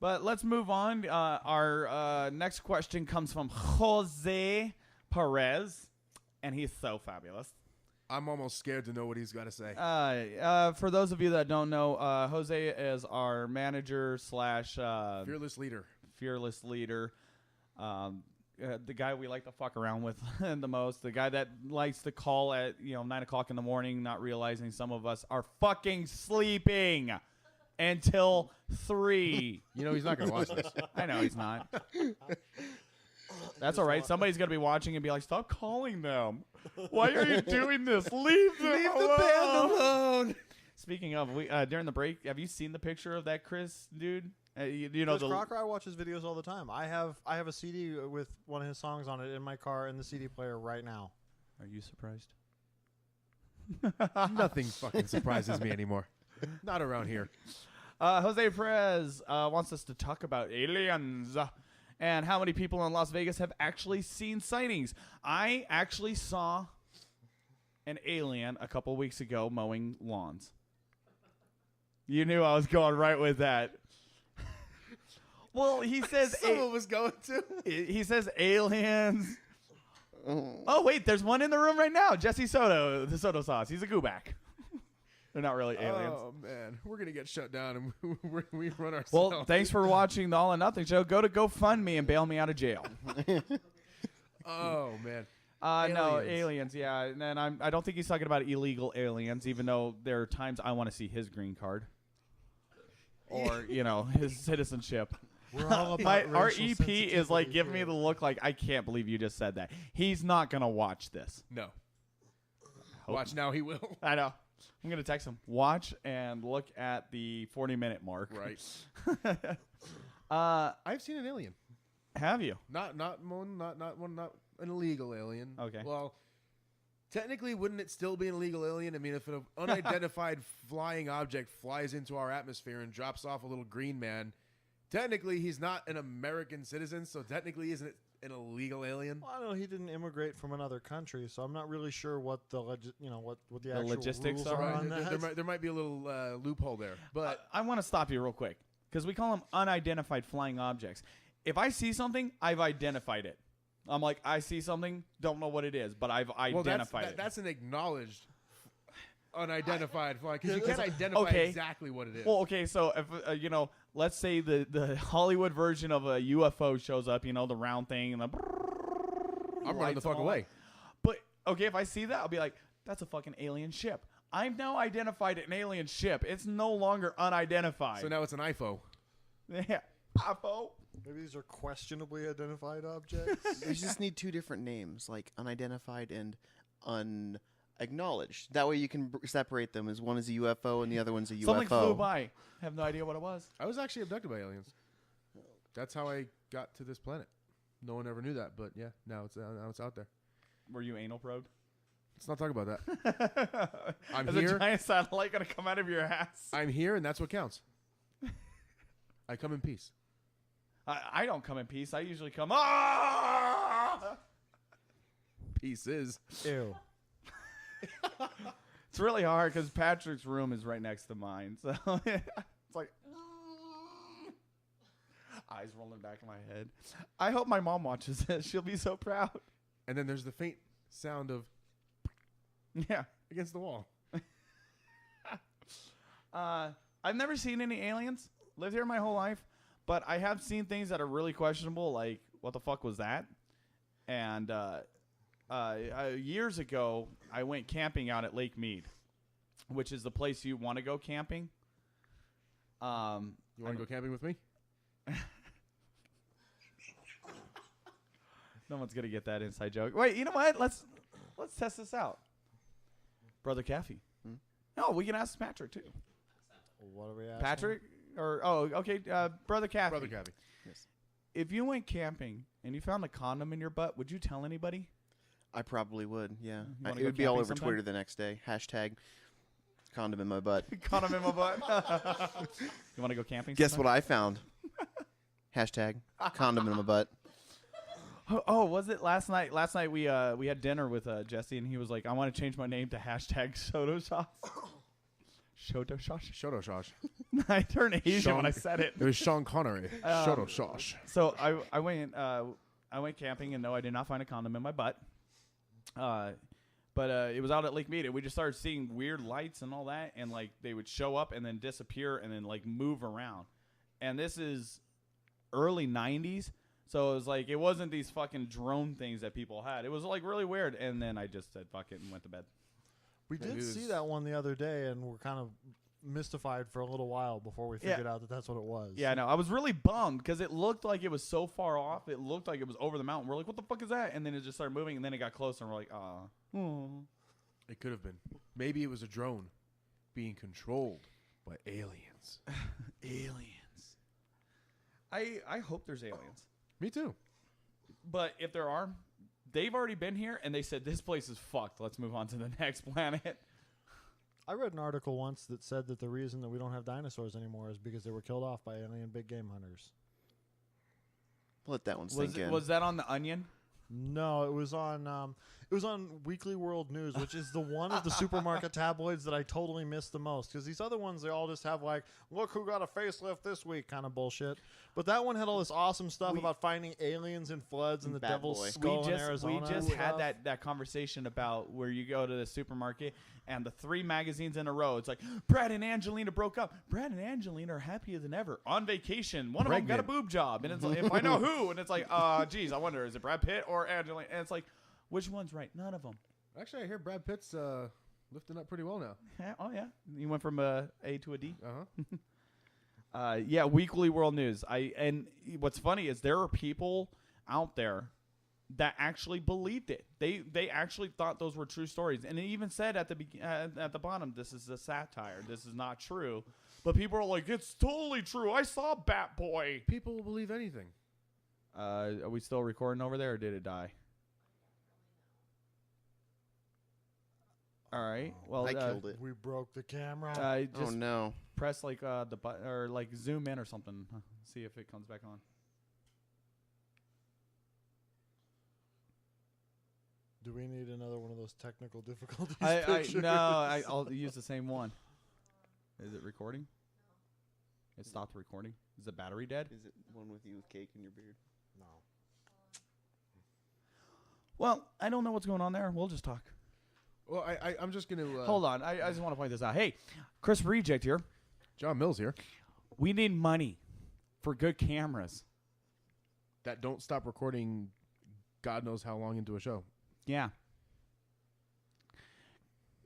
But let's move on. Our next question comes from Jose Perez, and he's so fabulous. I'm almost scared to know what he's got to say. For those of you that don't know, Jose is our manager slash Fearless leader. The guy we like to fuck around with the most. The guy that likes to call at 9 o'clock in the morning, not realizing some of us are fucking sleeping until 3. He's not going to watch this. I know he's not. That's all right. Somebody's going to be watching and be like, stop calling them. Why are you doing this? Leave them alone. the band alone. Speaking of, we during the break, have you seen the picture of that Chris dude? Chris Crocker, I watch his videos all the time. I have a CD with one of his songs on it in my car in the CD player right now. Are you surprised? Nothing fucking surprises me anymore. Not around here. Jose Perez wants us to talk about aliens and how many people in Las Vegas have actually seen sightings. I actually saw an alien a couple weeks ago mowing lawns. You knew I was going right with that. Well, he says Someone was going to. he says aliens. Oh wait, there's one in the room right now. Jesse Soto, the Soto sauce. He's a gooback. They're not really aliens. Oh man, we're gonna get shut down, and we run ourselves. Well, thanks for watching the All or Nothing show. Go to GoFundMe and bail me out of jail. Oh man. No, aliens. Yeah, and then I don't think he's talking about illegal aliens, even though there are times I want to see his green card or his citizenship. We're all about Our racial EP is like giving me sensitivity the look like I can't believe you just said that. He's not gonna watch this. No. Watch now, he will. I know. I'm gonna text him. Watch and look at the 40-minute mark. Right. I've seen an alien. Have you? Not an illegal alien. Okay. Well, Technically, wouldn't it still be an illegal alien? I mean, if an unidentified flying object flies into our atmosphere and drops off a little green man, technically he's not an American citizen, so technically isn't it an illegal alien? Well, I don't know. He didn't immigrate from another country, so I'm not really sure what the what the actual logistics rules are. are on that. There might be a little loophole there, but I want to stop you real quick because we call them unidentified flying objects. If I see something, I've identified it. I'm like, I see something, don't know what it is, but I've identified it. That's an acknowledged unidentified flying, because you can't identify Okay. exactly what it is. Well, okay, so if let's say the Hollywood version of a UFO shows up, the round thing, and I'm running the lights fuck and all away. that. But okay, if I see that, I'll be like, that's a fucking alien ship. I've now identified an alien ship. It's no longer unidentified. So now it's an IFO. Yeah, UFO. Maybe these are questionably identified objects. You just need two different names, like unidentified and unacknowledged. That way you can separate them, as one is a UFO and the other one's a UFO. Something flew by. Have no idea what it was. I was actually abducted by aliens. That's how I got to this planet. No one ever knew that, but yeah, now it's out there. Were you anal probed? Let's not talk about that. I'm Is here. a giant satellite gonna come out of your ass? I'm here, and that's what counts. I come in peace. I don't come in peace. I usually come. Ah! Pieces. Ew. It's really hard because Patrick's room is right next to mine, so it's like eyes rolling back in my head. I hope my mom watches this. She'll be so proud. And then there's the faint sound of Yeah. against the wall. I've never seen any aliens. Lived here my whole life. But I have seen things that are really questionable, like, what the fuck was that? And years ago, I went camping out at Lake Mead, which is the place you want to go camping. You want to go camping with me? No one's going to get that inside joke. Wait, you know what? Let's test this out. Brother Caffey. No, we can ask Patrick, too. What are we asking? Patrick? Okay, Brother Caffey. Brother Caffey. Yes. If you went camping and you found a condom in your butt, would you tell anybody? I probably would, yeah. wanna It go would be all camping over sometime? Twitter the next day. Hashtag condom in my butt. Condom in my butt. You want to go camping? Guess sometime? what I found? Hashtag condom in my butt. Oh, was it last night? Last night we had dinner with Jesse, and he was like, "I want to change my name to hashtag Soto Sauce." Shoto Shosh. Shoto Shosh. I turned Asian Sean- when I said it. It was Sean Connery. Shoto Shosh. So I went camping, and no, I did not find a condom in my butt. But it was out at Lake Mead, and we just started seeing weird lights and all that, and like they would show up and then disappear and then like move around. And this is early 90s. So it was like, it wasn't these fucking drone things that people had. It was like really weird. And then I just said, fuck it, and went to bed. We Maybe did it was- see that one the other day, and we're kind of mystified for a little while before we figured out that that's what it was. Yeah, I know. I was really bummed because it looked like it was so far off. It looked like it was over the mountain. We're like, what the fuck is that? And then it just started moving, and then it got closer, and we're like, It could have been. Maybe it was a drone being controlled by aliens. aliens. I hope there's aliens. Me too. But if there are, they've already been here, and they said, this place is fucked. Let's move on to the next planet. I read an article once that said that the reason that we don't have dinosaurs anymore is because they were killed off by alien big game hunters. Let that one sink in. Was that on The Onion? No, it was on Weekly World News, which is the one of the supermarket tabloids that I totally miss the most. Because these other ones, they all just have like, look who got a facelift this week kind of bullshit. But that one had all this awesome stuff about finding aliens in floods and the Bat devil's Boy. skull in Arizona. We just and had stuff. that conversation about where you go to the supermarket and the 3 magazines in a row. It's like, Brad and Angelina broke up. Brad and Angelina are happier than ever. On vacation. One of them got a boob job. And it's like, if I know who. And it's like, geez, I wonder, is it Brad Pitt or Angelina? And it's like, which one's right? None of them. Actually, I hear Brad Pitt's lifting up pretty well now. Yeah, oh, yeah. You went from a A to a D. Uh-huh. Yeah, Weekly World News. And what's funny is there are people out there that actually believed it. They actually thought those were true stories, and it even said at the bottom, "This is a satire. This is not true." But people are like, "It's totally true. I saw Bat Boy." People will believe anything. Are we still recording over there, or did it die? All right. Well, I killed it. We broke the camera. Just Oh no. press like the button or like zoom in or something. See if it comes back on. Do we need another one of those technical difficulties? I'll use the same one. Is it recording? It stopped recording. Is the battery dead? Is it one with you with cake in your beard? No. Well, I don't know what's going on there. We'll just talk. Well, I'm just going to... Hold on. I just want to point this out. Hey, Chris Reject here. John Mills here. We need money for good cameras. That don't stop recording God knows how long into a show. Yeah.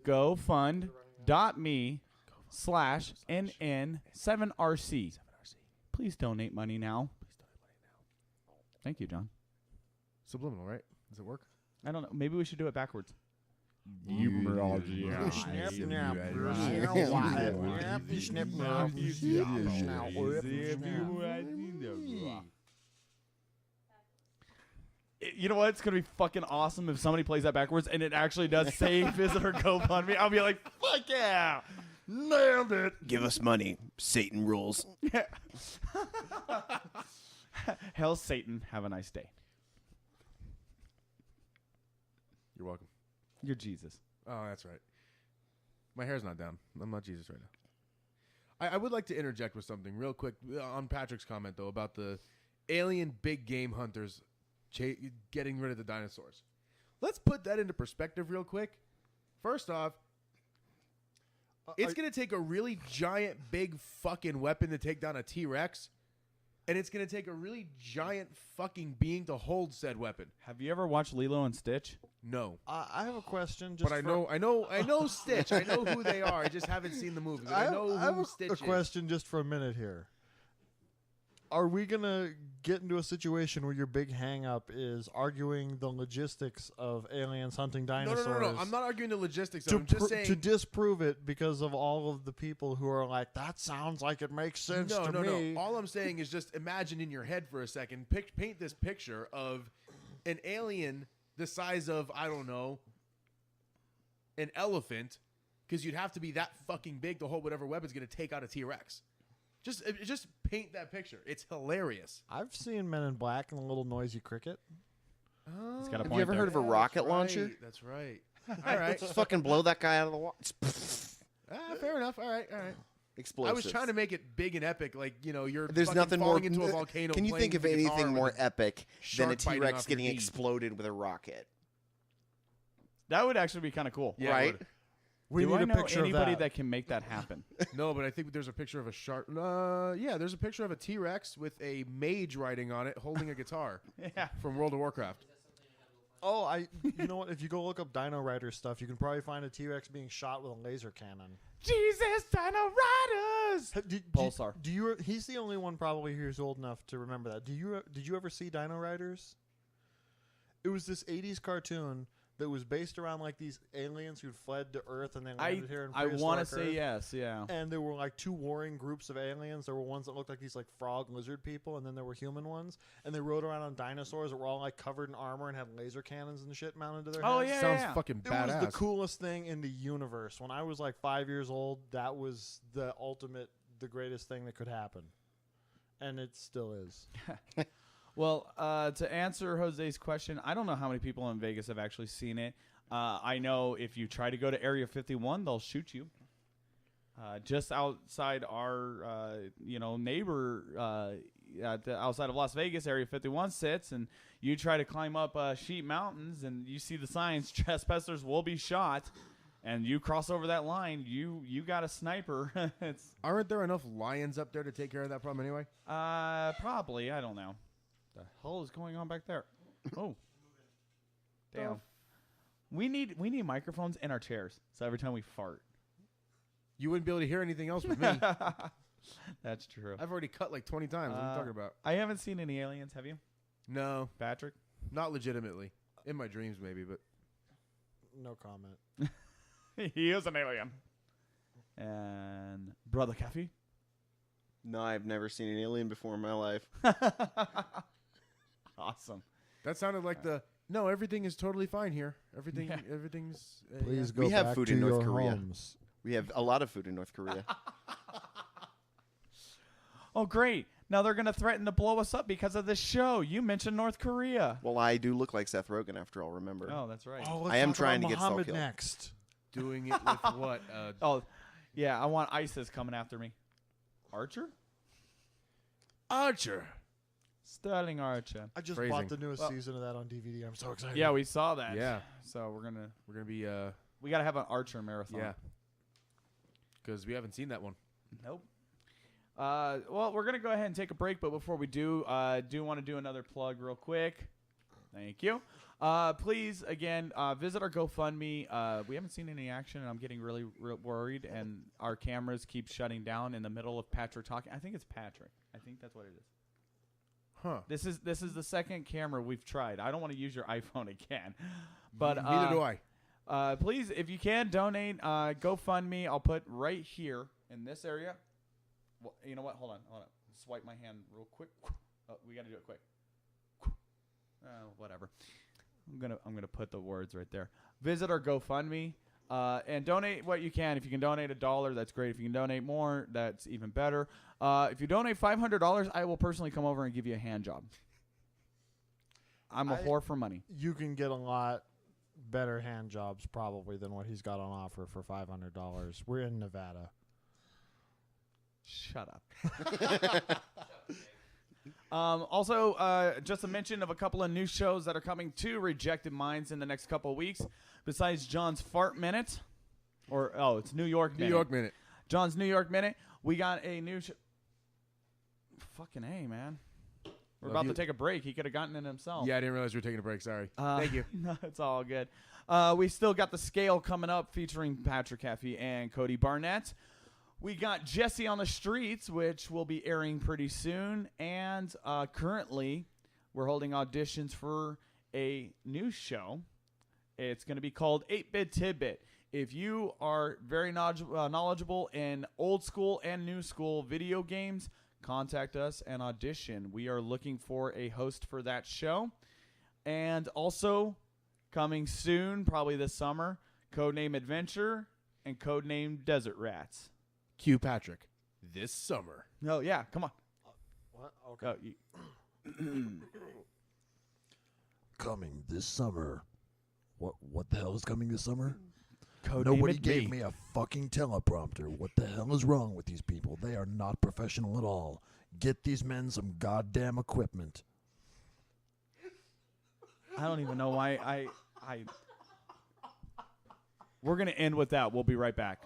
GoFund.me/NN7RC. Please donate money now. Thank you, John. Subliminal, right? Does it work? I don't know. Maybe we should do it backwards. You know what? It's going to be fucking awesome if somebody plays that backwards and it actually does say visitor GoFundMe. I'll be like, fuck yeah. Nailed it. Give us money. Satan rules. Yeah. Hell, Satan. Have a nice day. You're welcome. You're Jesus. Oh, that's right. My hair's not down. I'm not Jesus right now. I would like to interject with something real quick on Patrick's comment, though, about the alien big game hunters getting rid of the dinosaurs. Let's put that into perspective real quick. First off, it's going to take a really giant, big fucking weapon to take down a T-Rex. And it's going to take a really giant fucking being to hold said weapon. Have you ever watched Lilo and Stitch? No. I have a question. Just But I know Stitch. I know who they are. I just haven't seen the movie. But I know who Stitch is. A question just for a minute here. Are we going to get into a situation where your big hang-up is arguing the logistics of aliens hunting dinosaurs? No. I'm not arguing the logistics. I'm just saying to disprove it because of all of the people who are like, that sounds like it makes sense to me. No. All I'm saying is just imagine in your head for a second, paint this picture of an alien the size of, I don't know, an elephant, because you'd have to be that fucking big to hold whatever weapon's going to take out a T-Rex. Just paint that picture. It's hilarious. I've seen Men in Black and a little noisy cricket. Oh, It's got a Have point you ever there. heard of a rocket launcher? That's right. All right. Just fucking blow that guy out of the water. Fair enough. All right. Explosives. I was trying to make it big and epic, like, you're There's fucking nothing more. falling into a volcano. Can you playing think of the guitar anything more with a epic than a shark biting T-Rex off your getting knee? exploded with a rocket? That would actually be kind of cool. Yeah, it Right? would. We Do need I a know picture anybody of that. can make that happen? No, but I think there's a picture of a shark. Yeah, there's a picture of a T-Rex with a mage riding on it, holding a guitar Yeah. from World of Warcraft. Oh, you know what? If you go look up Dino Rider stuff, you can probably find a T-Rex being shot with a laser cannon. Jesus, Dino Riders! Pulsar. Do you? He's the only one probably who's old enough to remember that. Did you ever see Dino Riders? It was this '80s cartoon that was based around like these aliens who'd fled to Earth and they landed here in I want to prehistoric say Earth. yes, yeah. And there were like two warring groups of aliens. There were ones that looked like these like frog lizard people, and then there were human ones. And they rode around on dinosaurs that were all like covered in armor and had laser cannons and shit mounted to their Oh, heads. yeah, Sounds fucking It badass. was the coolest thing in the universe. When I was like 5 years old, that was the greatest thing that could happen. And it still is. Well, to answer Jose's question, I don't know how many people in Vegas have actually seen it. I know if you try to go to Area 51, they'll shoot you. Just outside our, neighbor, outside of Las Vegas, Area 51 sits, and you try to climb up Sheep Mountains, and you see the signs, trespassers will be shot, and you cross over that line, you got a sniper. Aren't there enough lions up there to take care of that problem anyway? Probably, I don't know. The hell is going on back there? Oh, damn. We need microphones in our chairs, so every time we fart. You wouldn't be able to hear anything else with me. That's true. I've already cut like 20 times. What are you talking about? I haven't seen any aliens, have you, No, Patrick? not legitimately. In my dreams, maybe, but No comment. He is an alien. And Brother Caffey? No, I've never seen an alien before in my life. Awesome. that sounded like the No, everything is totally fine here. Everything's. Please We go have back food to in North your Korea. homes. We have a lot of food in North Korea. Oh, great. Now they're going to threaten to blow us up because of this show. You mentioned North Korea. Well, I do look like Seth Rogen after all, remember? Oh, that's right. Oh, let's I am talk trying about to get Saul Muhammad killed. next. Doing it with what? Oh, yeah, I want ISIS coming after me. Archer? Archer. Sterling Archer. I just Phrasing. bought the newest Well- season of that on DVD. I'm so excited. Yeah, we saw that. Yeah. So we're gonna be we gotta have an Archer marathon. yeah. Because we haven't seen that one. Nope. Well, we're gonna go ahead and take a break, but before we do want to do another plug real quick. Thank you. Please, again, visit our GoFundMe. We haven't seen any action, and I'm getting really worried, and our cameras keep shutting down in the middle of Patrick talking. I think it's Patrick. I think that's what it is. Huh. This is the second camera we've tried. I don't want to use your iPhone again, but Neither do I. Please, if you can, donate. GoFundMe. I'll put right here in this area. Well, you know what? Hold on. Swipe my hand real quick. Oh, we got to do it quick. Whatever. I'm gonna put the words right there. Visit our GoFundMe and donate what you can. If you can donate $1, that's great. If you can donate more, that's even better. If you donate $500, I will personally come over and give you a hand job. I'm a whore for money. You can get a lot better hand jobs probably than what he's got on offer for $500. We're in Nevada. Shut up. Also, just a mention of a couple of new shows that are coming to Rejected Minds in the next couple of weeks. Besides John's Fart Minute, it's New York Minute. New York Minute. John's New York Minute. We got a new fucking A, man. We're Love about you. to take a break. He could have gotten it himself. Yeah, I didn't realize we were taking a break. Sorry. Thank you. No, it's all good. We still got The Scale coming up featuring Patrick Caffey and Cody Barnett. We got Jesse on the Streets, which will be airing pretty soon. And currently, we're holding auditions for a new show. It's going to be called 8-Bit Tidbit. If you are very knowledgeable in old school and new school video games, contact us and audition. We are looking for a host for that show. And also, coming soon, probably this summer, Codename Adventure and Codename Desert Rats. Q Patrick. This summer. No, yeah, come on. What? Okay. Coming this summer. What the hell is coming this summer? Codename Nobody it gave me. me a fucking teleprompter. What the hell is wrong with these people? They are not professional at all. Get these men some goddamn equipment. I don't even know why I We're going to end with that. We'll be right back.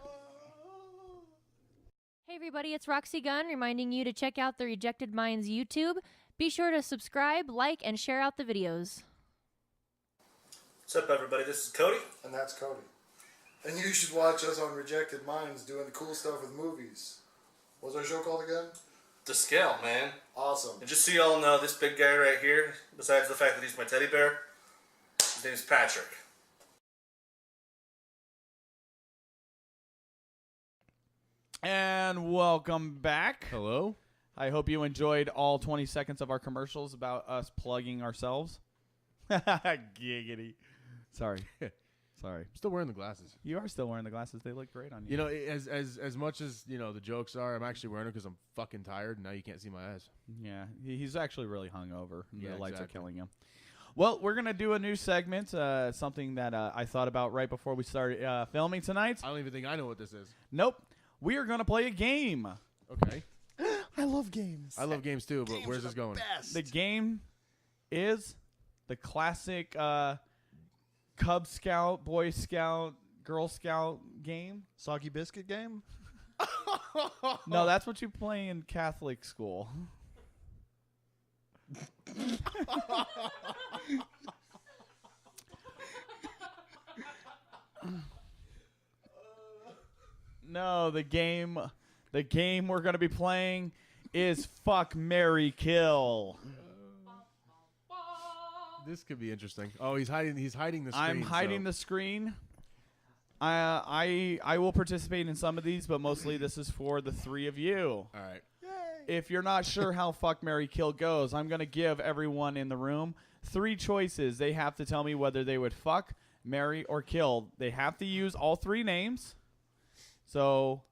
Hey everybody, it's Roxy Gunn reminding you to check out the Rejected Minds YouTube. Be sure to subscribe, like, and share out the videos. What's up, everybody? This is Cody. And that's Cody. And you should watch us on Rejected Minds doing the cool stuff with movies. What's our show called again? The Scale, man. Awesome. And just so you all know, this big guy right here, besides the fact that he's my teddy bear, his name's Patrick. And welcome back. Hello? I hope you enjoyed all 20 seconds of our commercials about us plugging ourselves. Giggity. Sorry. Sorry. I'm still wearing the glasses. You are still wearing the glasses. They look great on you. You know, as much as, you know, the jokes are, I'm actually wearing them because I'm fucking tired and now you can't see my eyes. Yeah, he's actually really hungover. The Yeah, lights exactly. are killing him. Well, we're going to do a new segment, something that I thought about right before we started filming tonight. I don't even think I know what this is. Nope. We are going to play a game. Okay. I love games. I love games too, but where's this going? The game is the classic Cub Scout, Boy Scout, Girl Scout game. Soggy biscuit game? No, that's what you play in Catholic school. No, the game we're going to be playing is Fuck, Marry, Kill. This could be interesting. Oh, he's hiding the screen. I'm hiding the screen. I will participate in some of these, but mostly this is for the three of you. All right. if you're not sure how fuck, marry, kill goes, I'm going to give everyone in the room 3 choices. They have to tell me whether they would fuck, marry, or kill. They have to use all 3 names. So,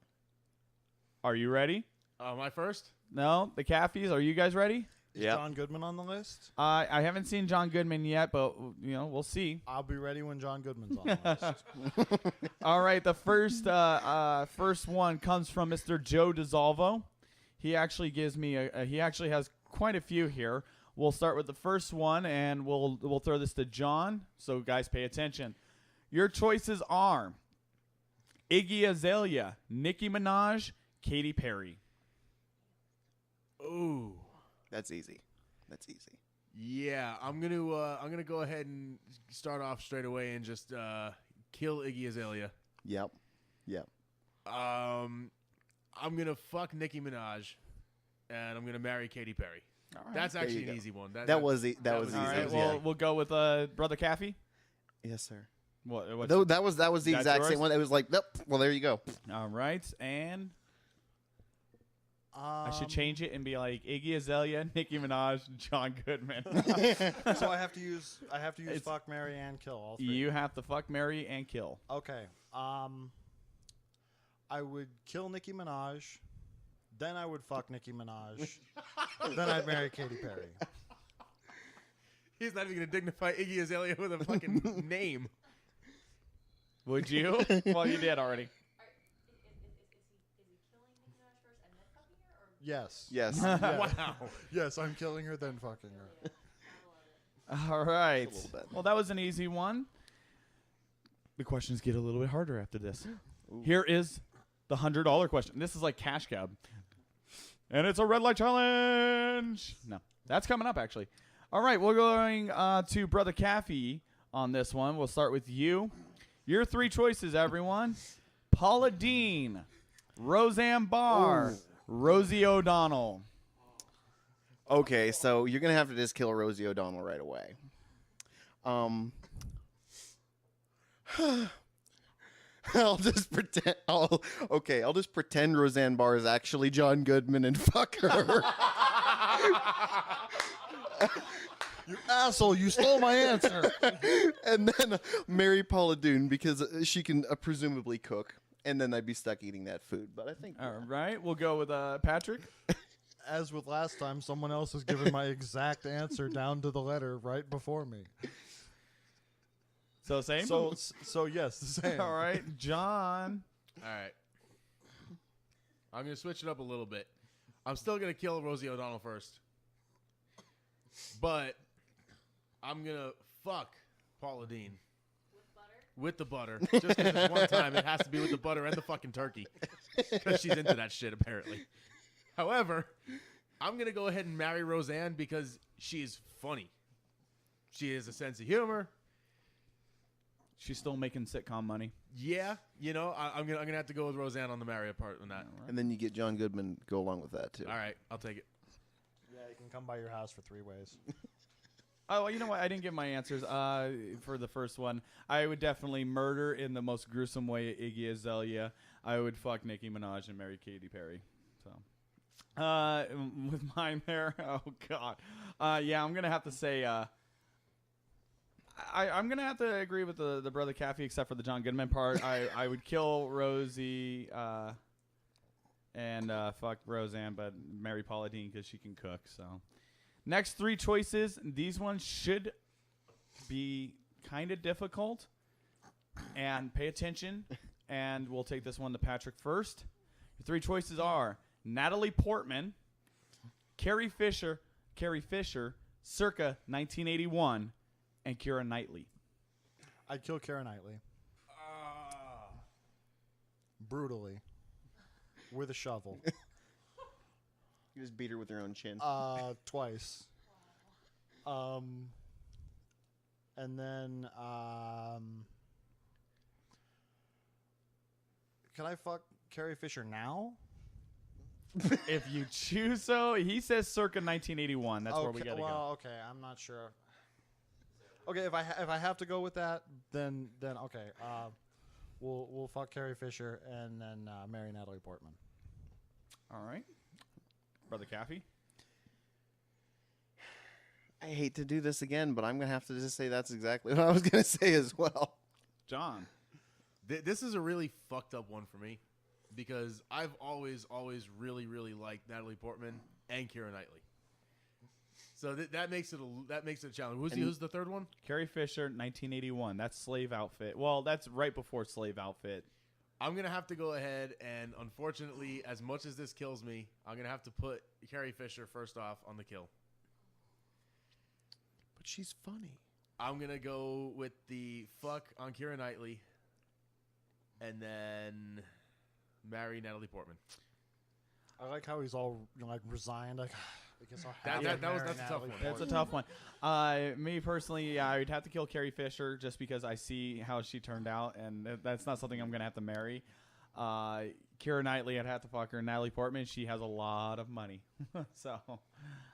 are you ready? Am I first? No? The Caffeys, are you guys ready? Is Yep. John Goodman on the list? I haven't seen John Goodman yet, but, we'll see. I'll be ready when John Goodman's on the list. All right, the first one comes from Mr. Joe DeSalvo. He actually gives me he actually has quite a few here. We'll start with the first one, and we'll throw this to John. So guys, pay attention. Your choices are Iggy Azalea, Nicki Minaj, Katy Perry. Ooh. That's easy. That's easy. Yeah, I'm gonna go ahead and start off straight away and just kill Iggy Azalea. Yep. I'm gonna fuck Nicki Minaj, and I'm gonna marry Katy Perry. All right. That's actually you an go. easy one. That was easy. was All easy. right, Yeah. we'll go with Brother Caffey. Yes, sir. What? That was the That's exact yours? same one. It was like, nope. Well, there you go. All right, and I should change it and be like Iggy Azalea, Nicki Minaj, John Goodman. So I have to use It's- fuck, marry, and kill all 3. You have to fuck, marry, and kill. Okay. I would kill Nicki Minaj. Then I would fuck Nicki Minaj. Then I'd marry Katy Perry. He's not even gonna dignify Iggy Azalea with a fucking name. Would you? Well, you did already. Yes. Yes. Wow. Yes, I'm killing her, then fucking her. All right. A little bit. Well, that was an easy one. The questions get a little bit harder after this. Here is the $100 question. This is like Cash Cab. And it's a red light challenge. No, that's coming up, actually. All right, we're going to Brother Caffey on this one. We'll start with you. Your 3 choices, everyone. Paula Dean, Roseanne Barr, Rosie O'Donnell. Okay, so you're gonna have to just kill Rosie O'Donnell right away. I'll just pretend. I'll just pretend Roseanne Barr is actually John Goodman and fuck her. You asshole, you stole my answer. And then marry Paula Deen because she can presumably cook, and then I'd be stuck eating that food. But I think All right, we'll go with Patrick. As with last time, someone else has given my exact answer down to the letter right before me. So same? So yes, the same. All right, John. All right. I'm gonna switch it up a little bit. I'm still gonna kill Rosie O'Donnell first, but I'm gonna fuck Paula Deen with the butter. Just because it's one time, it has to be with the butter and the fucking turkey, because she's into that shit apparently. However, I'm gonna go ahead and marry Roseanne because she's funny. She has a sense of humor. She's still making sitcom money. Yeah, I'm gonna have to go with Roseanne on the marry part on that. and then you get John Goodman go along with that too. All right, I'll take it. Yeah, you can come by your house for 3 ways. Oh, well, you know what? I didn't get my answers for the first one. I would definitely murder in the most gruesome way Iggy Azalea. I would fuck Nicki Minaj and marry Katy Perry. So, with mine there, oh god, yeah, I'm gonna have to say, I'm gonna have to agree with the Brother Caffey, except for the John Goodman part. I would kill Rosie and fuck Roseanne, but marry Paula Deen because she can cook. So. Next 3 choices. These ones should be kind of difficult. And pay attention. And we'll take this one to Patrick first. Your 3 choices are Natalie Portman, Carrie Fisher, circa 1981, and Keira Knightley. I'd kill Keira Knightley. Brutally. With a shovel. You just beat her with your own chin. Twice. And then, can I fuck Carrie Fisher now? If you choose so. He says circa 1981. That's where we got to go. Well, okay, I'm not sure. Okay, if I have to go with that, then okay. We'll fuck Carrie Fisher and then marry Natalie Portman. All right. Brother Caffey? I hate to do this again, but I'm going to have to just say that's exactly what I was going to say as well. John? This is a really fucked up one for me because I've always really, really liked Natalie Portman and Keira Knightley. So that makes it a challenge. Who's the third one? Carrie Fisher, 1981. That's Slave Outfit. Well, that's right before Slave Outfit. I'm going to have to go ahead and, unfortunately, as much as this kills me, I'm going to have to put Carrie Fisher first off on the kill. But she's funny. I'm going to go with the fuck on Keira Knightley and then marry Natalie Portman. I like how he's all resigned. Like, I guess I'll have That's a tough one. That's a tough one. Me personally, I would have to kill Carrie Fisher just because I see how she turned out, and that's not something I'm going to have to marry. Keira Knightley, I'd have to fuck her. Natalie Portman, she has a lot of money. So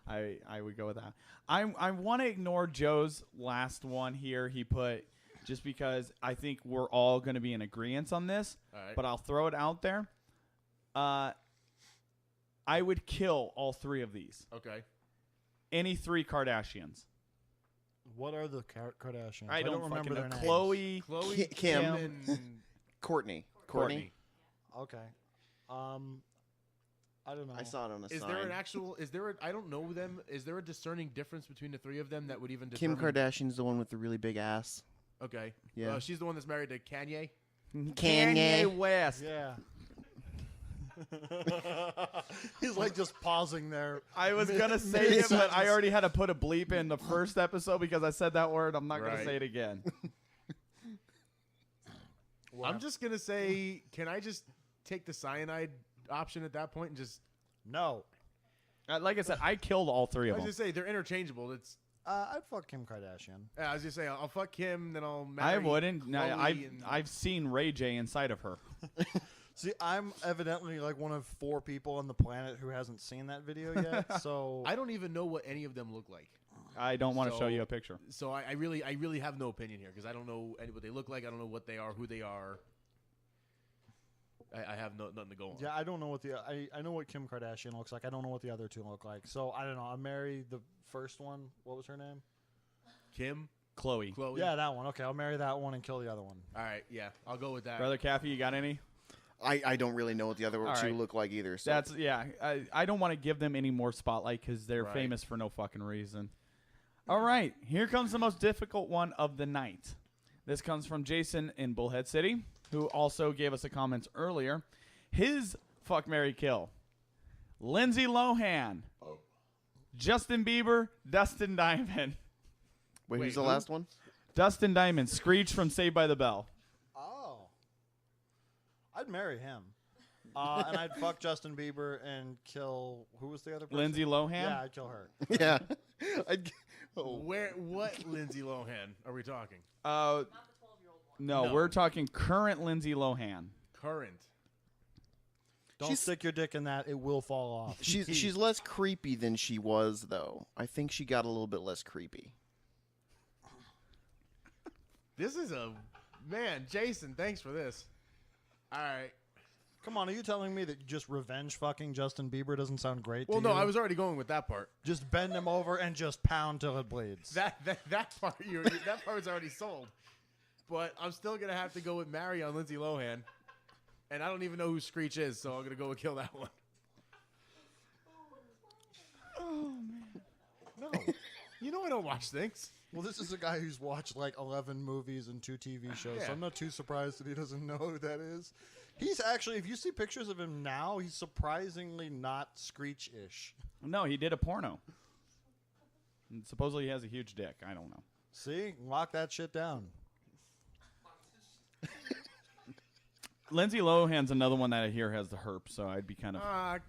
I would go with that. I want to ignore Joe's last one here. He put, just because I think we're all going to be in agreement on this, right. But I'll throw it out there. I would kill all three of these. Okay. Any three Kardashians. What are the Kardashians? I don't remember their names. Chloe, Kim. and Courtney. Courtney. Okay. I don't know. I saw it on a Is sign. there an actual? I don't know them. Is there a discerning difference between the three of them that would even Kim determine? Kardashian's the one with the really big ass. Okay. Yeah. She's the one that's married to Kanye. Kanye West. Yeah. He's like just pausing there. I was gonna say it, but I already had to put a bleep in the first episode because I said that word. I'm not gonna say it again. I'm just gonna say, can I just take the cyanide option at that point and just? No. Like I said, I killed all three I of was them. just say they're interchangeable. It's. I'd fuck Kim Kardashian. I was just saying, I'll fuck Kim, then I'll marry. I wouldn't. No, Chloe I've seen Ray J inside of her. See, I'm evidently like one of 4 people on the planet who hasn't seen that video yet. So I don't even know what any of them look like. I don't want to So- show you a picture. So I really have no opinion here because I don't know what they look like. I don't know what they are, who they are. I have nothing to go on. yeah, I don't know what I know what Kim Kardashian looks like. I don't know what the other 2 look like. So I don't know. I'll marry the first one. What was her name? Kim, Chloe. Yeah, that one. Okay, I'll marry that one and kill the other one. All right, yeah, I'll go with that. Brother Caffey, you got any? I don't really know what the other All two right. look like either. So. That's I don't want to give them any more spotlight because they're Right. famous for no fucking reason. All right, here comes the most difficult one of the night. This comes from Jason in Bullhead City, who also gave us a comment earlier. His fuck, marry, kill: Lindsay Lohan, Justin Bieber, Dustin Diamond. Wait, who's the who? last one? Dustin Diamond, Screech from Saved by the Bell. Oh. I'd marry him. And I'd fuck Justin Bieber and kill who was the other person? Lindsay Lohan. Yeah, I'd kill her. Yeah. Oh. What Lindsay Lohan are we talking? No, No. we're talking current Lindsay Lohan. Current. Don't stick your dick in that; it will fall off. She's less creepy than she was, though. I think she got a little bit less creepy. This is a man, Jason. Thanks for this. All right. Come on, are you telling me that just revenge fucking Justin Bieber doesn't sound great? Well, to no, you? I was already going with that part. just bend him over and just pound till it bleeds. That part that part's already sold. But I'm still gonna have to go with marry on Lindsay Lohan, and I don't even know who Screech is, so I'm gonna go with kill that one. Oh man. No, you know I don't watch things. Well, this is a guy who's watched like 11 movies and 2 TV shows, Yeah. so I'm not too surprised that he doesn't know who that is. He's actually, if you see pictures of him now, he's surprisingly not Screech-ish. No, he did a porno. And supposedly he has a huge dick. I don't know. See? Lock that shit down. Lindsay Lohan's another one that I hear has the herp, so I'd be kind of.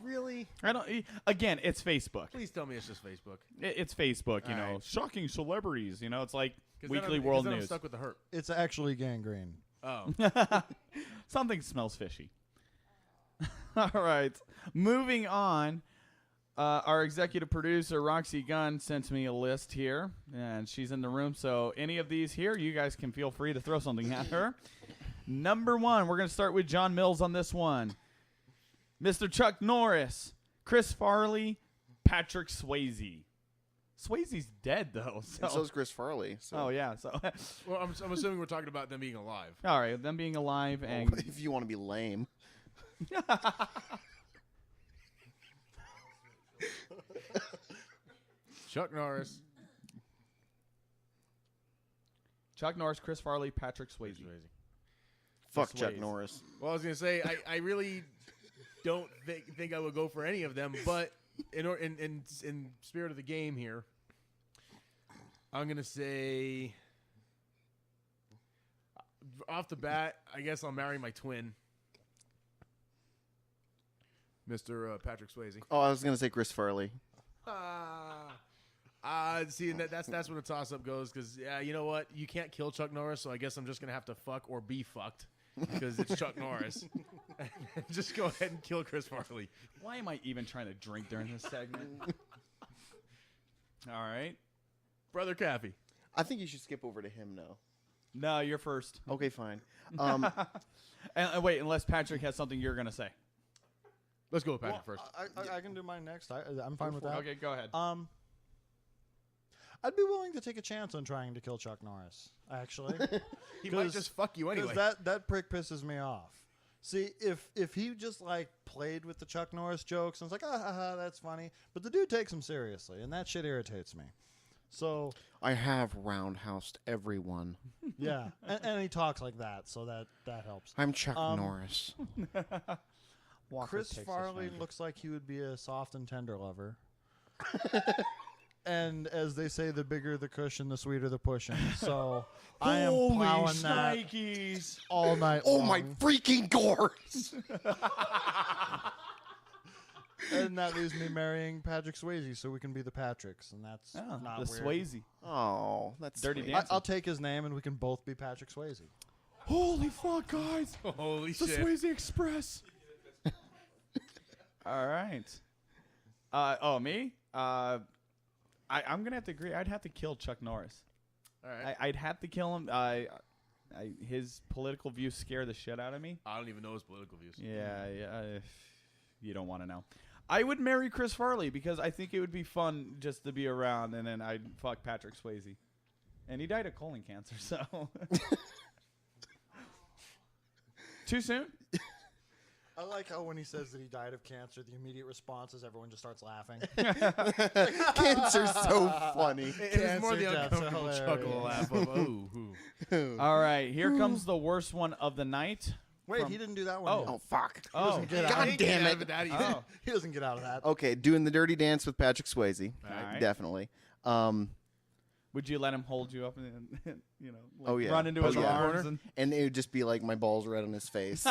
Really? I don't. Again, it's Facebook. Please tell me it's just Facebook. It's Facebook. You All know, right. shocking celebrities. You know, it's like 'Cause Weekly then World then I'm News. stuck with the hurt. It's actually gangrene. Oh. Something smells fishy. All right, moving on. Our executive producer Roxy Gunn sent me a list here, and she's in the room. So any of these here, you guys can feel free to throw something at her. Number 1, we're going to start with John Mills on this one. Mr. Chuck Norris, Chris Farley, Patrick Swayze. Swayze's dead though. So. And so is Chris Farley. So. Oh yeah. So. Well, I'm assuming we're talking about them being alive. All right, them being alive and If you want to be lame. Chuck Norris. Chuck Norris, Chris Farley, Patrick Swayze. Fuck Chuck Swayze. Norris. Well, I was gonna say I really don't think I would go for any of them, but in spirit of the game here, I'm gonna say off the bat, I guess I'll marry my twin, Mr. Patrick Swayze. Oh, I was gonna say Chris Farley. See, that's when the toss up goes because you know what, you can't kill Chuck Norris, so I guess I'm just gonna have to fuck or be fucked because it's Chuck Norris. Just go ahead and kill Chris Farley. Why am I even trying to drink during this segment? All right. Brother Caffey. I think you should skip over to him now. No, you're first. Okay, fine. And wait, unless Patrick has something you're gonna say. Let's go with Patrick first. I can do mine next. I'm fine with that. Okay, go ahead. I'd be willing to take a chance on trying to kill Chuck Norris, actually. He might just fuck you anyway. Because that prick pisses me off. See, if he just like played with the Chuck Norris jokes and it's like, that's funny, but the dude takes him seriously, and that shit irritates me. So I have roundhoused everyone. yeah, and he talks like that, so that helps. I'm Chuck Norris. Chris Farley looks like he would be a soft and tender lover. And as they say, the bigger the cushion, the sweeter the pushing. So I am plowing that all night Oh long. my freaking gourds! And that leaves me marrying Patrick Swayze, so we can be the Patricks, and that's not the weird. Swayze. Oh, that's Dirty sweet. dancing. I'll take his name, and we can both be Patrick Swayze. Holy fuck, guys! Holy The shit. Swayze Express. All right. Me? I'm gonna have to agree. I'd have to kill Chuck Norris. All right. I'd have to kill him. His political views scare the shit out of me. I don't even know his political views. Yeah. You don't want to know. I would marry Chris Farley because I think it would be fun just to be around, and then I'd fuck Patrick Swayze. And he died of colon cancer, so. Too soon? I like how when he says that he died of cancer, the immediate response is everyone just starts laughing. Cancer's so funny. It is more the Cancer deaths are uncomfortable hilarious. chuckle laugh of, ooh. All right, here comes the worst one of the night. Wait, he didn't do that one. Oh. yet. Oh, fuck. Oh, Get out. God damn it. oh. He doesn't get out of that. Okay, doing the dirty dance with Patrick Swayze. Alright. Definitely. Would you let him hold you up and like Oh, yeah. run into Oh, his yeah. arms? And And it would just be like my balls right on his face.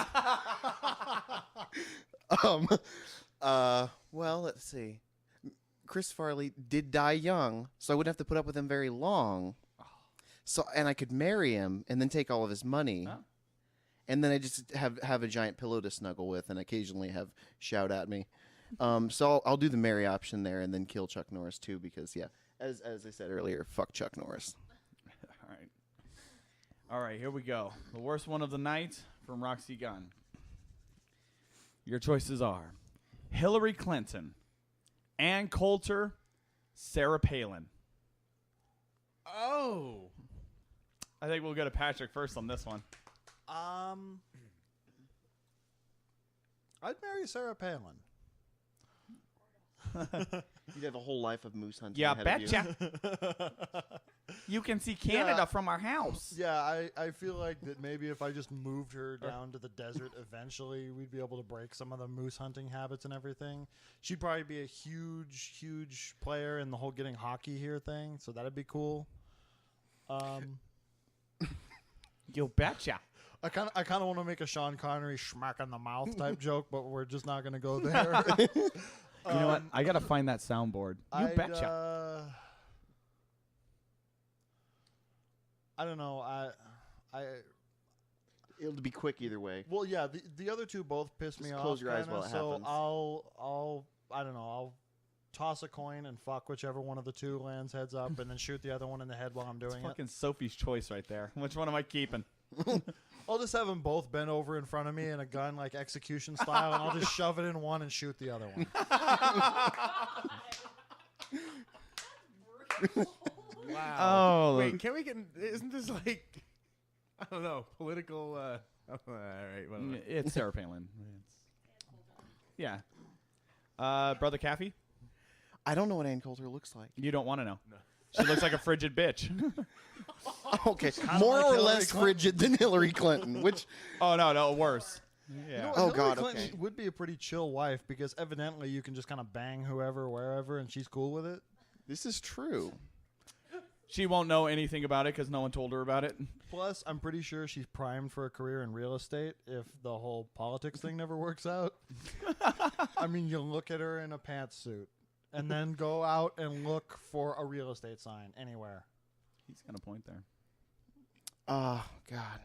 Well, let's see. Chris Farley did die young, so I wouldn't have to put up with him very long. So, and I could marry him and then take all of his money. Oh. And then I just have a giant pillow to snuggle with and occasionally have shout at me. So I'll do the marry option there and then kill Chuck Norris too because, yeah, as I said earlier, fuck Chuck Norris. All right, here we go. The worst one of the night from Roxy Gunn. Your choices are Hillary Clinton, Ann Coulter, Sarah Palin. Oh. I think we'll go to Patrick first on this one. I'd marry Sarah Palin. You'd have a whole life of moose hunting Yeah, ahead of you. betcha. You can see Canada Yeah. from our house. Yeah, I feel like that maybe if I just moved her down to the desert eventually, we'd be able to break some of the moose hunting habits and everything. She'd probably be a huge player in the whole getting hockey here thing, so that'd be cool. You betcha. I kind of want to make a Sean Connery smack in the mouth type joke, but we're just not going to go there. You know what? I got to find that soundboard. You betcha. I don't know. It'll be quick either way. Well, yeah. The other two both piss me Just off. close your eyes kinda, while it so happens. I don't know. I'll toss a coin and fuck whichever one of the two lands heads up, and then shoot the other one in the head while I'm doing it. Fucking Sophie's choice right there. Which one am I keeping? I'll just have them both bent over in front of me in a gun, like execution style, and I'll just shove it in one and shoot the other one. Wow. Oh, Wait, can we get? Isn't this like, I don't know, political? All right, whatever. it's Sarah Palin. Yeah. Brother Caffey, I don't know what Ann Coulter looks like. you don't want to know. No. She looks like a frigid bitch. Okay, more like or Hillary less Clinton. frigid than Hillary Clinton, which Oh no, worse. Yeah. You know what, Oh, Hillary God, Clinton okay. would be a pretty chill wife because evidently you can just kind of bang whoever, wherever, and she's cool with it. this is true. She won't know anything about it because no one told her about it. Plus, I'm pretty sure she's primed for a career in real estate if the whole politics thing never works out. I mean, you look at her in a pantsuit and then go out and look for a real estate sign anywhere. He's got a point there. Oh God,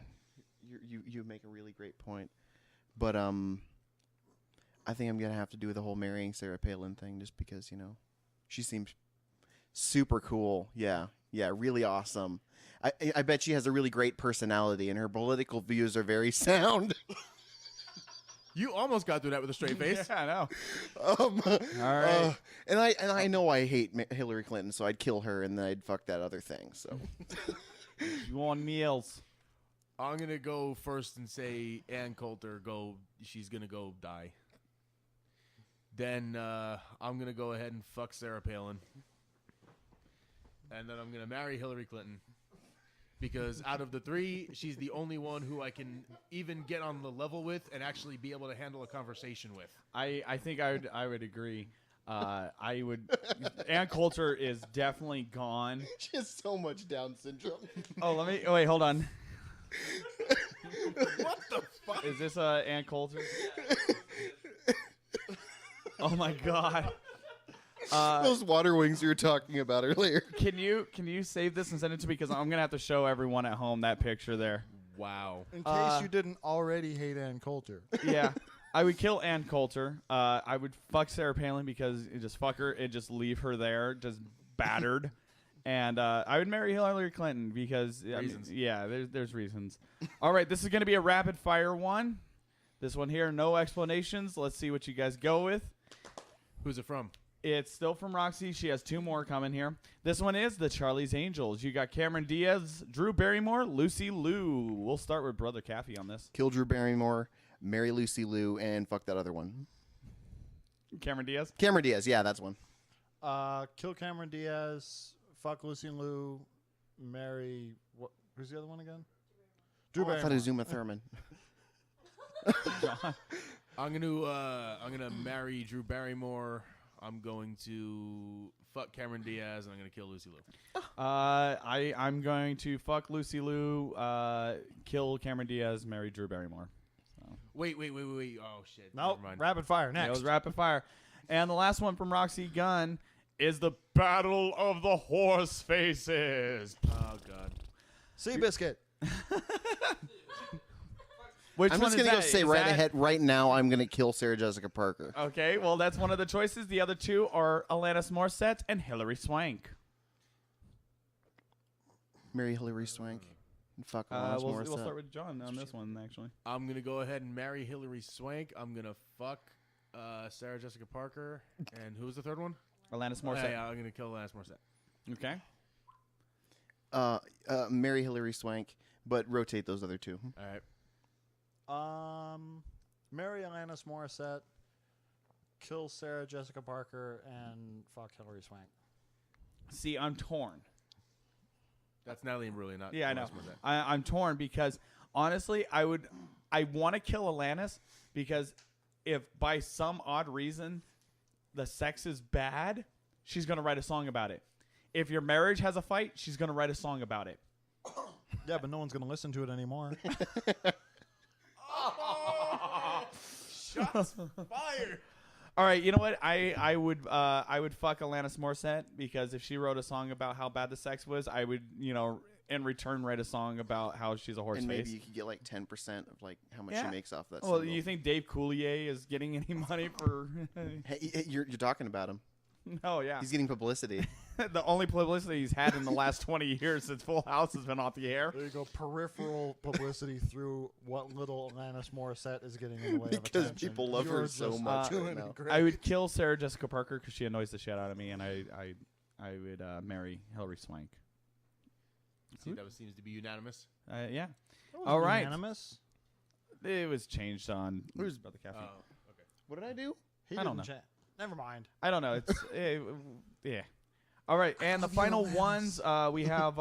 you make a really great point, but I think I'm gonna have to do the whole marrying Sarah Palin thing just because she seems super cool. Yeah, really awesome. I bet she has a really great personality and her political views are very sound. You almost got through that with a straight face. Yeah, I know. All right. and I know I hate Hillary Clinton, so I'd kill her and then I'd fuck that other thing. So You want meals? I'm gonna go first and say Ann Coulter. She's gonna go die. Then I'm gonna go ahead and fuck Sarah Palin, and then I'm gonna marry Hillary Clinton. Because out of the three, she's the only one who I can even get on the level with and actually be able to handle a conversation with. I think I would agree. I would. Ann Coulter is definitely gone. she has so much Down syndrome. Oh, wait. Hold on. What the fuck? Is this Ann Coulter? Oh my God. Those water wings you were talking about earlier. Can you save this and send it to me because I'm gonna have to show everyone at home that picture there. Wow. In case you didn't already hate Ann Coulter. Yeah. I would kill Ann Coulter. I would fuck Sarah Palin because you just fuck her and just leave her there, just battered. And I would marry Hillary Clinton because Reasons. There's reasons. All right, this is going to be a rapid fire one. This one here, no explanations. Let's see what you guys go with. Who's it from? It's still from Roxy. She has two more coming here. This one is the Charlie's Angels. You got Cameron Diaz, Drew Barrymore, Lucy Liu. We'll start with Brother Caffey on this. Kill Drew Barrymore, marry Lucy Liu, and fuck that other one. Cameron Diaz? Cameron Diaz, yeah, that's one. Kill Cameron Diaz, fuck Lucy Liu, marry... Who's the other one again? Drew I Barrymore. thought it was Uma Thurman. I'm gonna marry Drew Barrymore. I'm going to fuck Cameron Diaz, and I'm gonna kill Lucy Liu. I'm going to fuck Lucy Liu, kill Cameron Diaz, marry Drew Barrymore. So. Wait. Oh shit. Nope. Never mind. Rapid fire. That Next. was rapid fire. And the last one from Roxy Gunn is the Battle of the Horse Faces. Oh god. Seabiscuit. Which I'm one just is going to go that? say Is right that- ahead, right now, I'm going to kill Sarah Jessica Parker. Okay, well, that's one of the choices. The other two are Alanis Morissette and Hilary Swank. Marry Hillary Swank. And fuck Alanis We'll Morissette. start with John on this one, actually. I'm gonna go ahead and marry Hilary Swank. I'm gonna fuck Sarah Jessica Parker. And who was the third one? Alanis Morissette. Yeah, I'm gonna kill Alanis Morissette. Okay. Marry Hillary Swank, but rotate those other two. All right. Marry Alanis Morissette, kill Sarah Jessica Parker, and fuck Hillary Swank. See, I'm torn. That's Natalie Imbruglia, not. Yeah, I know. Alanis Morissette. I'm torn because, honestly, I want to kill Alanis because if by some odd reason the sex is bad, she's going to write a song about it. If your marriage has a fight, she's going to write a song about it. Yeah, but no one's going to listen to it anymore. Shots fired. All right, you know what? I would fuck Alanis Morissette because if she wrote a song about how bad the sex was, I would, in return write a song about how she's a horse And maybe face. you could get like 10% of like how much Yeah. she makes off that. Well, single. you think Dave Coulier is getting any money for? Hey, you're talking about him. Oh yeah. He's getting publicity. the only publicity he's had in the last 20 years since Full House has been off the air. There you go. Peripheral publicity through what little Alanis Morissette is getting in the way of Because attention. people love her You're so just much doing right now. great. I would kill Sarah Jessica Parker because she annoys the shit out of me, and I would marry Hilary Swank. See, that seems to be unanimous. Yeah. That wasn't All right. Unanimous. It was changed on Who's- Brother Caffey. Okay. What did I do? He I don't didn't know. Never mind. I don't know. It's yeah. All right, and the final ones we have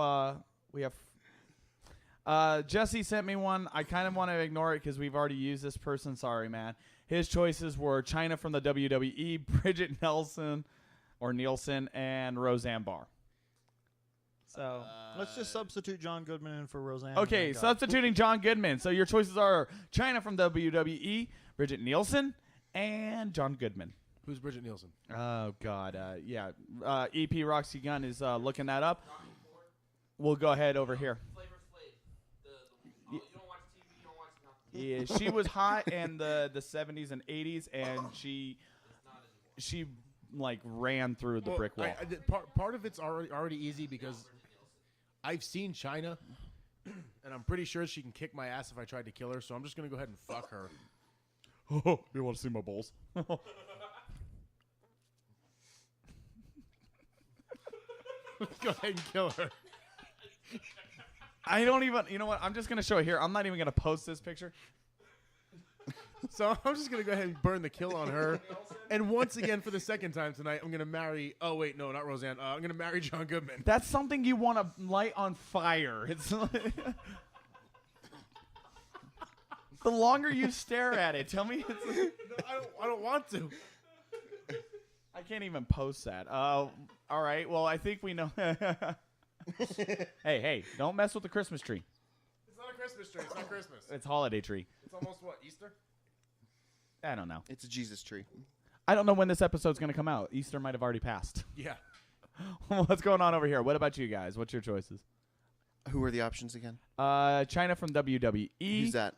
Jesse sent me one. I kind of want to ignore it because we've already used this person. Sorry, man. His choices were China from the WWE, Bridget Nielsen, and Roseanne Barr. So Let's just substitute John Goodman in for Roseanne. okay, substituting John Goodman. So your choices are China from WWE, Bridget Nielsen, and John Goodman. Who's Bridget Nielsen? Oh God, yeah. EP Roxy Gunn is looking that up. We'll go ahead over here. You don't watch TV, you don't watch nothing. Yeah, she was hot in the 70s and 80s, and she like ran through the brick wall. Part of it's already easy because I've seen China, and I'm pretty sure she can kick my ass if I tried to kill her. So I'm just gonna go ahead and fuck her. Oh, you want to see my balls? Go ahead and kill her. I don't even. You know what? I'm just gonna show it here. I'm not even gonna post this picture. So I'm just gonna go ahead and burn the kill on her. And once again, for the second time tonight, I'm gonna marry. Oh wait, no, not Roseanne. I'm gonna marry John Goodman. That's something you want to light on fire. It's like the longer you stare at it, tell me. It's No, I don't want to. I can't even post that. All right. Well, I think we know. Hey, don't mess with the Christmas tree. It's not a Christmas tree. It's not Christmas. It's holiday tree. It's almost what, Easter? I don't know. It's a Jesus tree. I don't know when this episode's going to come out. Easter might have already passed. Yeah. What's going on over here? What about you guys? What's your choices? Who are the options again? China from WWE. Who's that?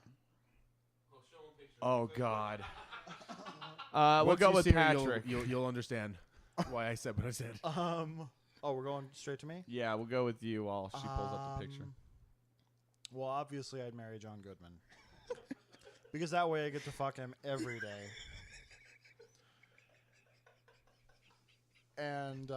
Oh, God. We'll Once go you with see her, Patrick. You'll understand why I said what I said. Oh, we're going straight to me? Yeah, we'll go with you while she pulls up the picture. Well, obviously, I'd marry John Goodman. Because that way I get to fuck him every day. And,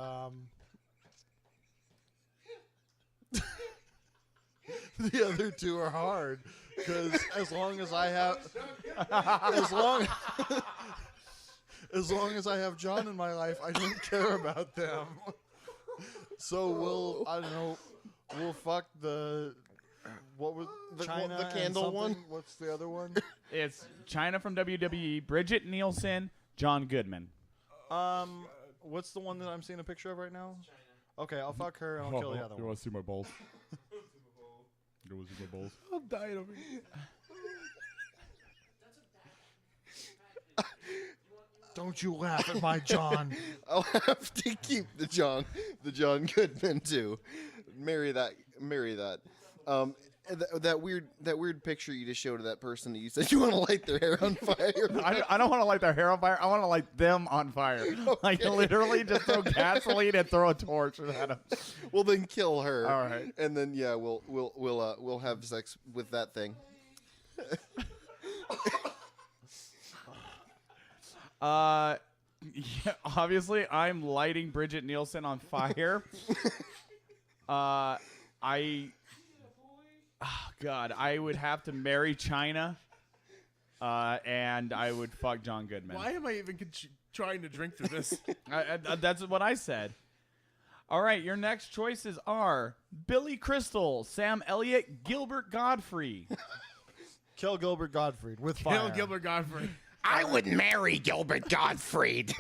the other two are hard. Because as long as I have... As long as I have John in my life, I don't care about them. So we'll fuck the... What was China? the and candle one? something? What's the other one? It's China from WWE, Bridget Nielsen, John Goodman. What's the one that I'm seeing a picture of right now? Okay, I'll fuck her and I'll kill the other one. to see my balls? You want to see my balls? I'm dying over here. Don't you laugh at my John. I'll have to keep the John Goodman too. Marry that. That weird picture you just showed of that person that you said you want to light their hair on fire. I don't want to light their hair on fire. I want to light them on fire. Like literally just throw gasoline and throw a torch at them. Well, then kill her. All right. And then yeah, we'll have sex with that thing. Yeah, obviously, I'm lighting Bridget Nielsen on fire. God, I would have to marry China, and I would fuck John Goodman. Why am I even trying to drink through this? That's what I said. All right, your next choices are Billy Crystal, Sam Elliott, Gilbert Godfrey. Kill Gilbert Gottfried with fire. Kill Gilbert Gottfried. I would marry Gilbert Gottfried.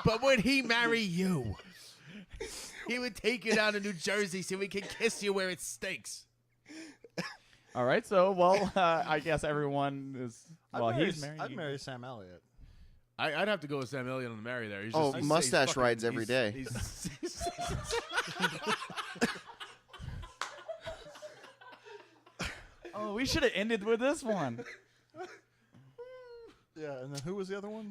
But would he marry you? He would take you down to New Jersey so he could kiss you where it stinks. All right, so, well, I guess everyone is... Well, he's married. I'd marry Sam Elliott. I'd have to go with Sam Elliott on the marry there. He's Oh, just, mustache fucking- rides every day. Oh, we should have ended with this one. Yeah, and then who was the other one?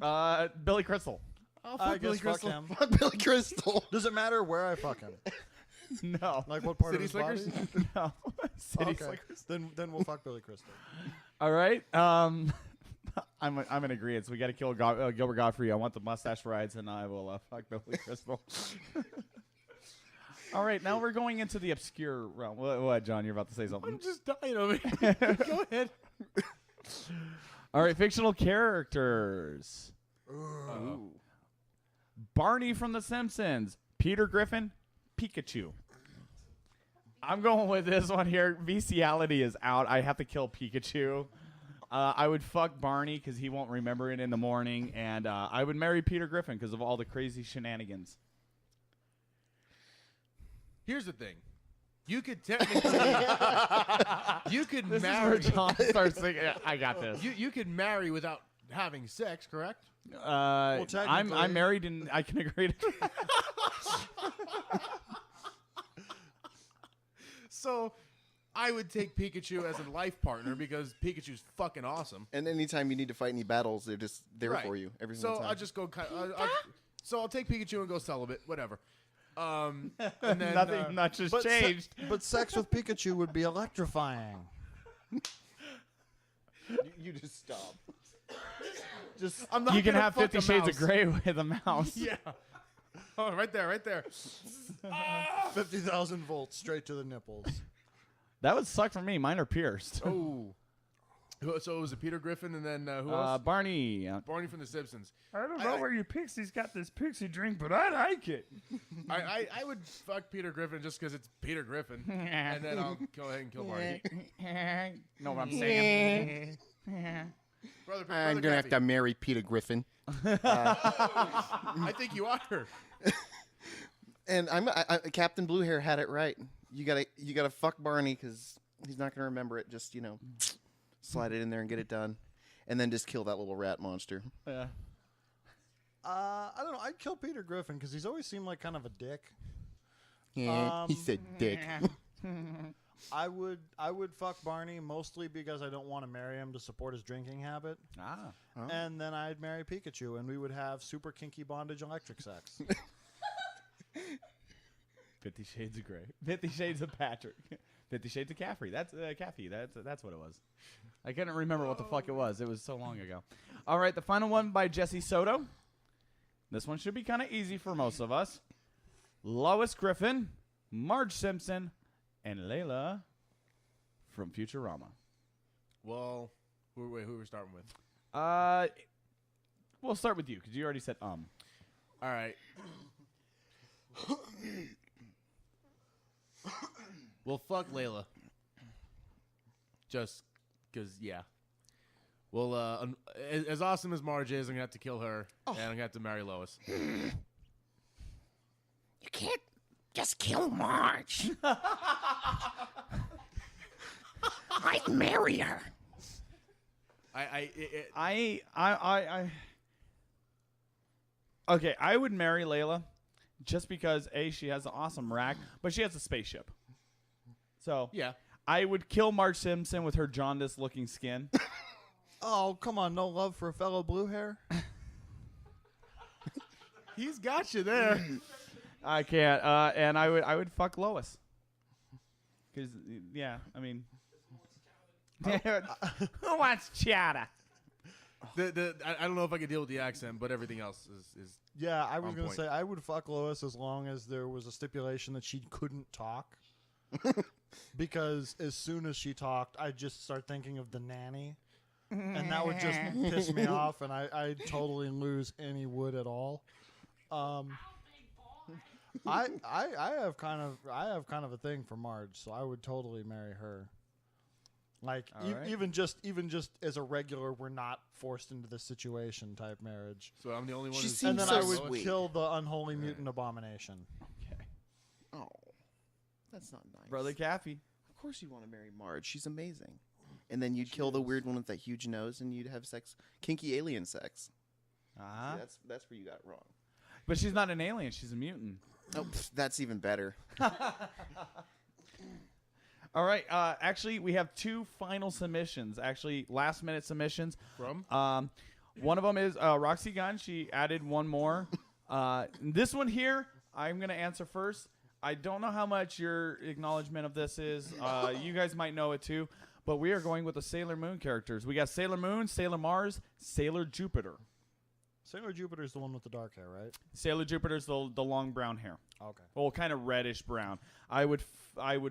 Billy Crystal. I'll I fuck Billy guess fuck Crystal. him. Fuck Billy Crystal. Does it matter where I fuck him? No. Like what part City of his body? Slickers? No. City Okay. Slickers. Then we'll fuck Billy Crystal. All right. I'm in agreement. So we got to kill Gilbert Godfrey. I want the mustache rides, and I will fuck Billy Crystal. All right. Now we're going into the obscure realm. What, John? You're about to say something. I'm just dying over here. Go ahead. All right. Fictional characters. Ooh. Barney from The Simpsons. Peter Griffin. Pikachu. I'm going with this one here. Bestiality is out. I have to kill Pikachu. I would fuck Barney because he won't remember it in the morning, and I would marry Peter Griffin because of all the crazy shenanigans. Here's the thing. You could technically, you could This marry. is where John starts thinking, I got this. You could marry without having sex, correct? technically- I'm married and I can agree to So, I would take Pikachu as a life partner because Pikachu's fucking awesome. And anytime you need to fight any battles, they're just there Right. for you every So single time. I'll just go. So I'll take Pikachu and go celibate, whatever. And then Nothing much has changed. But sex with Pikachu would be electrifying. you just stop. Just I'm not You can gonna have fuck 50 a Shades of mouse. Grey with a mouse. Yeah. Oh, right there, right there. 50,000 volts straight to the nipples. That would suck for me. Mine are pierced. Oh. So it was Peter Griffin and then who else? Barney. Barney from The Simpsons. I don't know where your pixie's got this pixie drink, but I like it. I would fuck Peter Griffin just because it's Peter Griffin, and then I'll go ahead and kill Barney. Know what I'm saying? Brother I'm gonna have to marry Peter Griffin. I think you are. And Captain Blue Hair had it right. You gotta fuck Barney because he's not gonna remember it. Just slide it in there and get it done, and then just kill that little rat monster. Yeah. I don't know. I'd kill Peter Griffin because he's always seemed like kind of a dick. Yeah, he said dick. I would fuck Barney mostly because I don't want to marry him to support his drinking habit. Ah. And then I'd marry Pikachu, and we would have super kinky bondage electric sex. 50 Shades of Grey. 50 Shades of Patrick. 50 Shades of Caffrey. That's Caffey. That's what it was. I couldn't remember what the fuck it was. It was so long ago. All right, the final one by Jesse Soto. This one should be kind of easy for most of us. Lois Griffin, Marge Simpson, and Layla from Futurama. Well, who are we starting with? We'll start with you because you already said All right. Well, fuck Layla. Just because, yeah. Well, as awesome as Marge is, I'm going to have to kill her, and I'm going to have to marry Lois. You can't just kill Marge. I'd marry her. Okay, I would marry Layla just because A, she has an awesome rack, but she has a spaceship. So yeah, I would kill Marge Simpson with her jaundiced looking skin. Oh, come on. No love for a fellow blue hair? He's got you there. I can't. And I would fuck Lois. Because, yeah, I mean. Who wants chowder? I don't know if I could deal with the accent, but everything else is Yeah, I was on going to point. say I would fuck Lois as long as there was a stipulation that she couldn't talk. Because as soon as she talked, I'd just start thinking of the nanny. And that would just piss me off, and I'd totally lose any wood at all. I have kind of a thing for Marge, so I would totally marry her. Like right. even just as a regular, we're not forced into this situation type marriage. So I'm the only one. She who's seems And then so I would sweet. kill the unholy mutant abomination. Okay. Oh, that's not nice. Brother Caffey. Of course you want to marry Marge. She's amazing. And then you'd kill the weird one with that huge nose, and you'd have sex, kinky alien sex. Uh-huh. See, that's where you got it wrong. But she's not an alien. She's a mutant. Oh, that's even better. All right. Actually, we have two final submissions. Actually, last-minute submissions. From? One of them is Roxy Gunn. She added one more. This one here, I'm going to answer first. I don't know how much your acknowledgement of this is. You guys might know it too. But we are going with the Sailor Moon characters. We got Sailor Moon, Sailor Mars, Sailor Jupiter. Sailor Jupiter's the one with the dark hair, right? Sailor Jupiter's the long brown hair. Okay. Well, kind of reddish brown. I would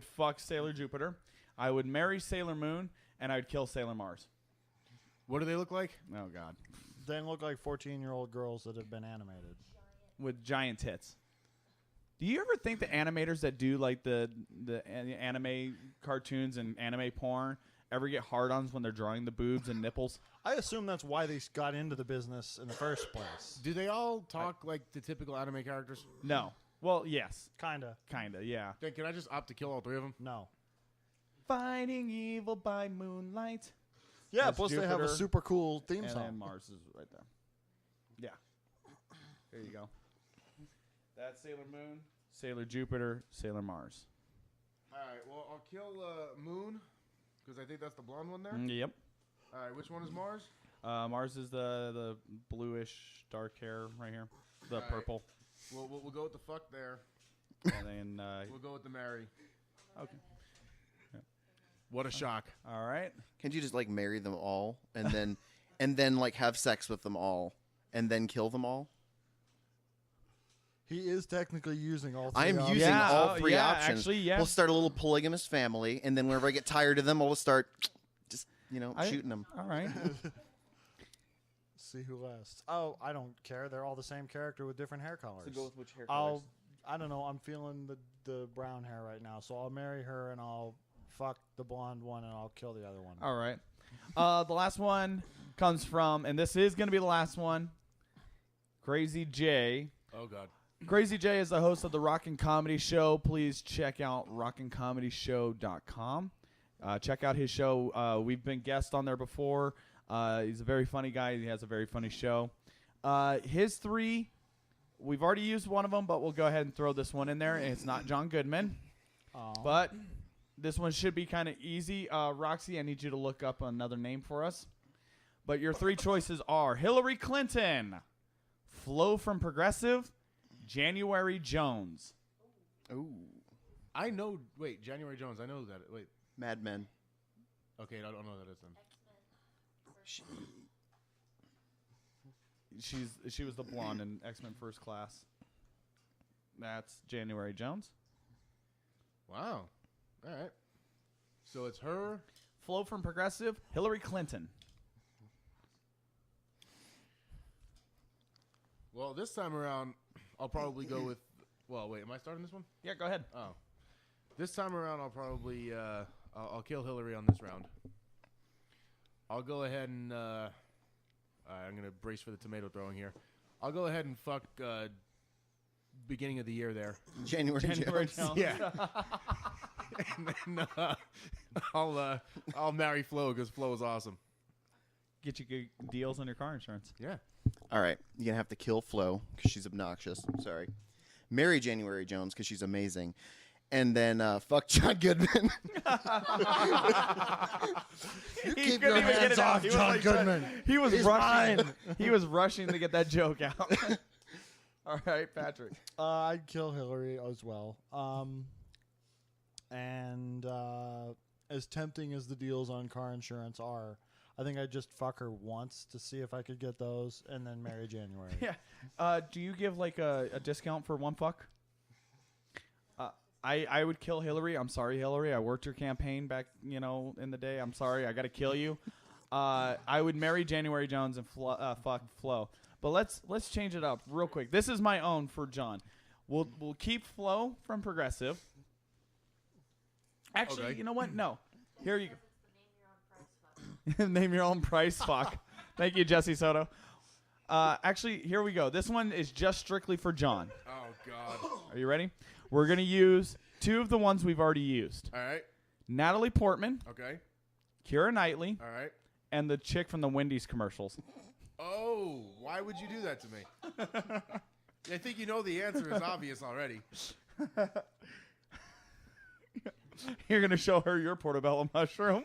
fuck Sailor Jupiter. I would marry Sailor Moon, and I would kill Sailor Mars. What do they look like? Oh, God. They look like 14-year-old girls that have been animated. With giant tits. Do you ever think the animators that do like the anime cartoons and anime porn ever get hard-ons when they're drawing the boobs and nipples? I assume that's why they got into the business in the first place. Do they all talk like the typical anime characters? No. Well, yes. Kinda. Kinda, yeah. Then can I just opt to kill all three of them? No. Fighting evil by moonlight. Yeah, That's plus they have a Jupiter, super cool theme And song. then Mars is right there. Yeah. There you go. That's Sailor Moon, Sailor Jupiter, Sailor Mars. All right. Well, I'll kill Moon because I think that's the blonde one there. Yep. All right. Which one is Mars? Mars is the bluish dark hair right here. The All right. purple. We'll go with the fuck there. And then We'll go with the marry. okay. What a shock. All right. Can't you just like marry them all and then like have sex with them all and then kill them all? He is technically using all three I'm options. using Yeah, all three yeah, options. actually, yeah. We'll start a little polygamous family, and then whenever I get tired of them, I'll start just shooting them. All right. See who lasts. Oh, I don't care. They're all the same character with different hair colors. which hair I don't know. I'm feeling the brown hair right now, so I'll marry her and I'll fuck the blonde one and I'll kill the other one. All right. The last one comes from, and this is going to be the last one, Crazy J. Oh God. Crazy J is the host of the Rockin' Comedy Show. Please check out rockincomedyshow.com. Check out his show. We've been guests on there before. He's a very funny guy. He has a very funny show. His three, we've already used one of them, but we'll go ahead and throw this one in there. It's not John Goodman, but this one should be kind of easy. Roxy, I need you to look up another name for us. But your three choices are Hillary Clinton, Flo from Progressive, January Jones. Ooh, I know. Wait, January Jones. I know that. Wait. Mad Men. Okay, I don't know that it's them. She was the blonde in X-Men First Class. That's January Jones. Wow. All right. So it's her. Flo from Progressive, Hillary Clinton. Well, this time around, I'll probably go with. Well, wait. Am I starting this one? Yeah, go ahead. Oh. This time around, I'll probably. I'll kill Hillary on this round. I'll go ahead and. I'm gonna brace for the tomato throwing here. I'll go ahead and fuck. Beginning of the year there. January Jones. Yeah. And then I'll marry Flo because Flo is awesome. Get you good deals on your car insurance. Yeah. All right, you're gonna have to kill Flo because she's obnoxious. Sorry. Marry January Jones because she's amazing, and then fuck John Goodman. You He keep couldn't your even get hands it out. off He was John like Goodman. He was He's rushing. mine. He was rushing to get that joke out. All right, Patrick. I'd kill Hillary as well. And as tempting as the deals on car insurance are, I think I'd just fuck her once to see if I could get those and then marry January. Yeah. Do you give like a discount for one fuck? I would kill Hillary. I'm sorry, Hillary. I worked your campaign back, in the day. I'm sorry. I got to kill you. I would marry January Jones and fuck Flo. But let's change it up real quick. This is my own for John. We'll keep Flo from Progressive. Actually, Okay. you know what? No. Here you go. Name your own price fuck. Thank you, Jesse Soto. Actually, here we go. This one is just strictly for John. Oh God. Are you ready? We're going to use two of the ones we've already used. All right. Natalie Portman, Okay. Keira Knightley, All right. and the chick from the Wendy's commercials. Oh, why would you do that to me? I think you know the answer is obvious already. You're going to show her your portobello mushroom.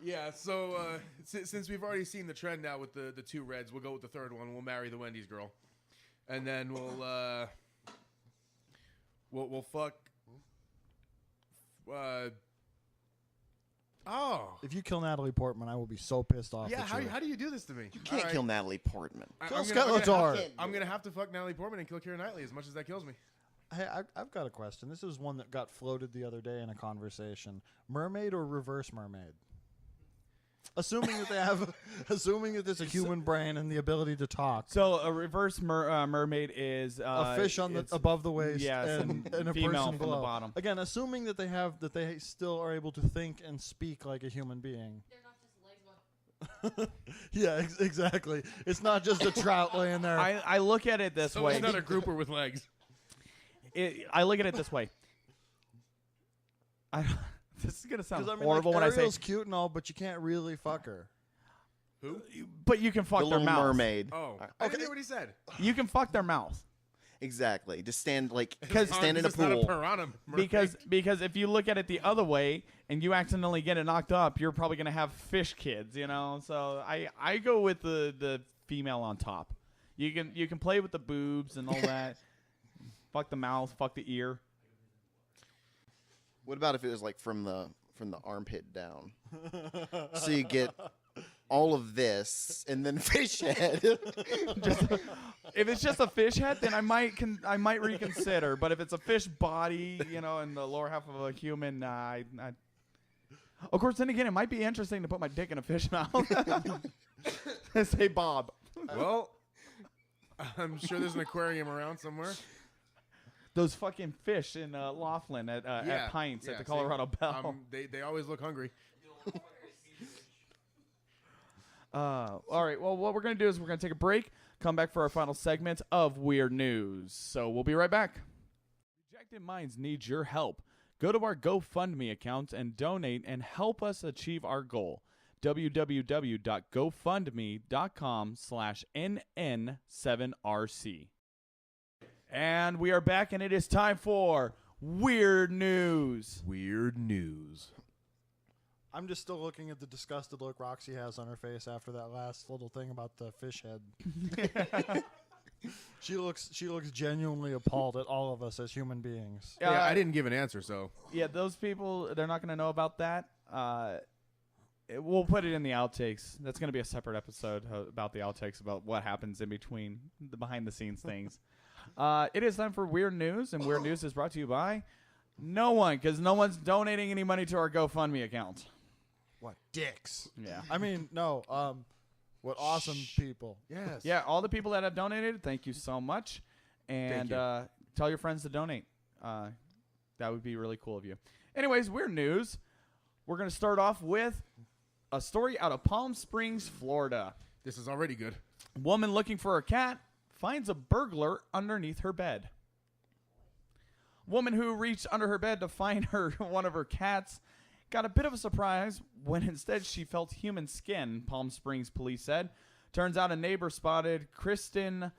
Yeah, so since we've already seen the trend now with the two reds, we'll go with the third one. We'll marry the Wendy's girl, and then we'll fuck. If you kill Natalie Portman, I will be so pissed off. Yeah, at you. how do you do this to me? You can't kill Natalie Portman. Kill I'm gonna Skeletor. I'm gonna have to fuck Natalie Portman and kill Keira Knightley as much as that kills me. Hey, I've got a question. This is one that got floated the other day in a conversation. Mermaid or reverse mermaid? Assuming that they have, assuming that there's a human brain and the ability to talk. So a reverse mermaid is A fish on the above the waist, yes, and a female person from below. the bottom. Again, assuming that they still are able to think and speak like a human being. They're not just legs. Yeah, exactly. It's not just a trout laying there. I look at it this So way. it's not a grouper with legs. I look at it this way. This is gonna sound Because horrible when I say, Ariel's cute and all, but you can't really fuck her. Who? but you can fuck The their Little mouth. Mermaid. Oh, I didn't hear what he said. You can fuck their mouth. Exactly. Just stand Stand in a It's not pool. piranha mermaid. Because if you look at it the other way and you accidentally get it knocked up, you're probably gonna have fish kids, you know. So I go with the female on top. You can play with the boobs and all that. Fuck the mouth, fuck the ear. What about if it was like from the armpit down? So you get all of this and then fish head. If it's just a fish head, then I might reconsider. But if it's a fish body, you know, and the lower half of a human, of course, then again, it might be interesting to put my dick in a fish mouth. Say Bob. Well, I'm sure there's an aquarium around somewhere. Those fucking fish in Laughlin at Pints at the Colorado Bell. They always look hungry. All right. Well, what we're going to do is we're going to take a break, come back for our final segment of Weird News. So we'll be right back. Rejected Minds needs your help. Go to our GoFundMe account and donate and help us achieve our goal. www.gofundme.com/NN7RC. And we are back, and it is time for Weird News. Weird news. I'm just still looking at the disgusted look Roxy has on her face after that last little thing about the fish head. She looks genuinely appalled at all of us as human beings. Yeah, I didn't give an answer, so. Yeah, those people, they're not going to know about that. We'll put it in the outtakes. That's going to be a separate episode about the outtakes, about what happens in between the behind-the-scenes things. It is time for Weird News, and Weird News is brought to you by no one, because no one's donating any money to our GoFundMe account. What dicks? Yeah. I mean, no. What awesome people. Yes. Yeah, all the people that have donated, thank you so much. And tell your friends to donate. That would be really cool of you. Anyways, Weird News. We're going to start off with a story out of Palm Springs, Florida. This is already good. Woman looking for a cat finds a burglar underneath her bed. Woman who reached under her bed to find one of her cats got a bit of a surprise when instead she felt human skin, Palm Springs police said. Turns out a neighbor spotted Kristen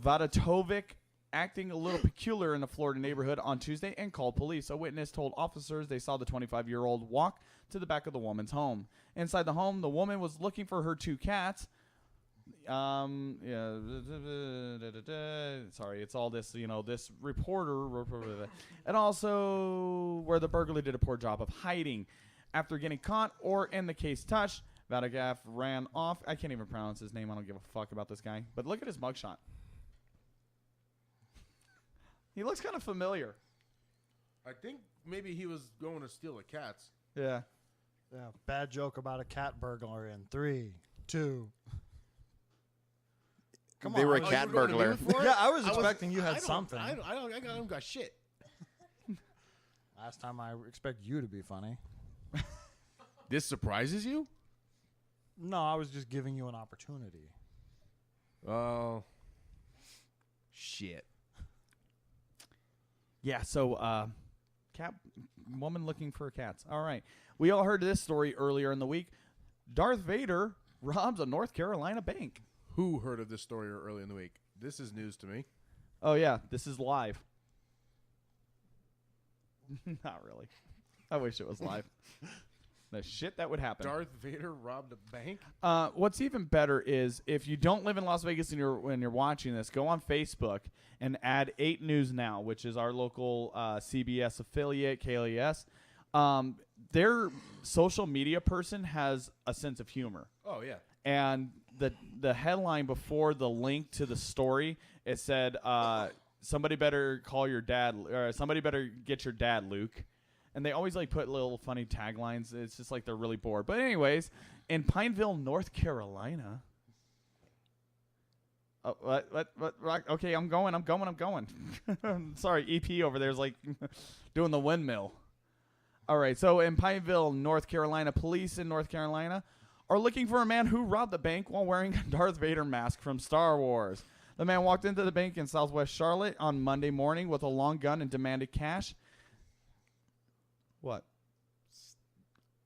Vadatovic acting a little peculiar in the Florida neighborhood on Tuesday and called police. A witness told officers they saw the 25-year-old walk to the back of the woman's home. Inside the home, the woman was looking for her two cats. Sorry, it's all this, this reporter, and also where the burglar did a poor job of hiding. After getting caught, or in the case touched, Vadagaff ran off. I can't even pronounce his name. I don't give a fuck about this guy. But look at his mugshot. He looks kind of familiar. I think maybe he was going to steal the cats. Yeah. Yeah. Bad joke about a cat burglar in 3, 2. Come They on. were a Roxy. cat you were going to burglar. move for it? Yeah, I was expecting you I had don't- something. I don't got shit. Last time I expect you to be funny. This surprises you? No, I was just giving you an opportunity. Oh. Shit. Yeah, so cat woman looking for cats. All right. We all heard this story earlier in the week. Darth Vader robs a North Carolina bank. Who heard of this story early in the week? This is news to me. Oh, yeah. This is live. Not really. I wish it was live. The shit that would happen. Darth Vader robbed a bank? What's even better is if you don't live in Las Vegas and when you're watching this, go on Facebook and add 8 News Now, which is our local CBS affiliate, KLES. Their social media person has a sense of humor. Oh, yeah. And the headline before the link to the story, it said, somebody better call your dad, or somebody better get your dad, Luke. And they always like put little funny taglines. It's just like they're really bored. But anyways, in Pineville, North Carolina. Oh, what? Okay, I'm going. Sorry, EP over there is like doing the windmill. All right, so in Pineville, North Carolina, police in North Carolina are looking for a man who robbed the bank while wearing a Darth Vader mask from Star Wars. The man walked into the bank in Southwest Charlotte on Monday morning with a long gun and demanded cash. What?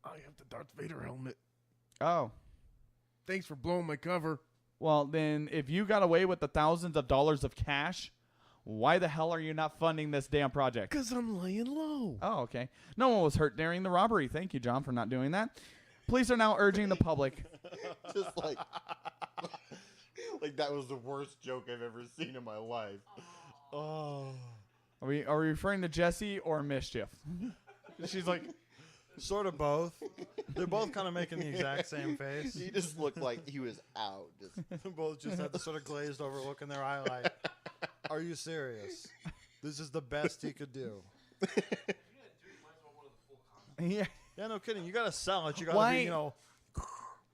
I have the Darth Vader helmet. Oh. Thanks for blowing my cover. Well, then, if you got away with the thousands of dollars of cash, why the hell are you not funding this damn project? Because I'm laying low. Oh, okay. No one was hurt during the robbery. Thank you, John, for not doing that. Police are now urging the public. Just like that was the worst joke I've ever seen in my life. Oh. Are we referring to Jesse or Mischief? She's like, sort of both. They're both kind of making the exact same face. He just looked like he was out. They both just had the sort of glazed over look in their eye like, are you serious? This is the best he could do. yeah. Yeah, no kidding. You got to sell it. You got to be,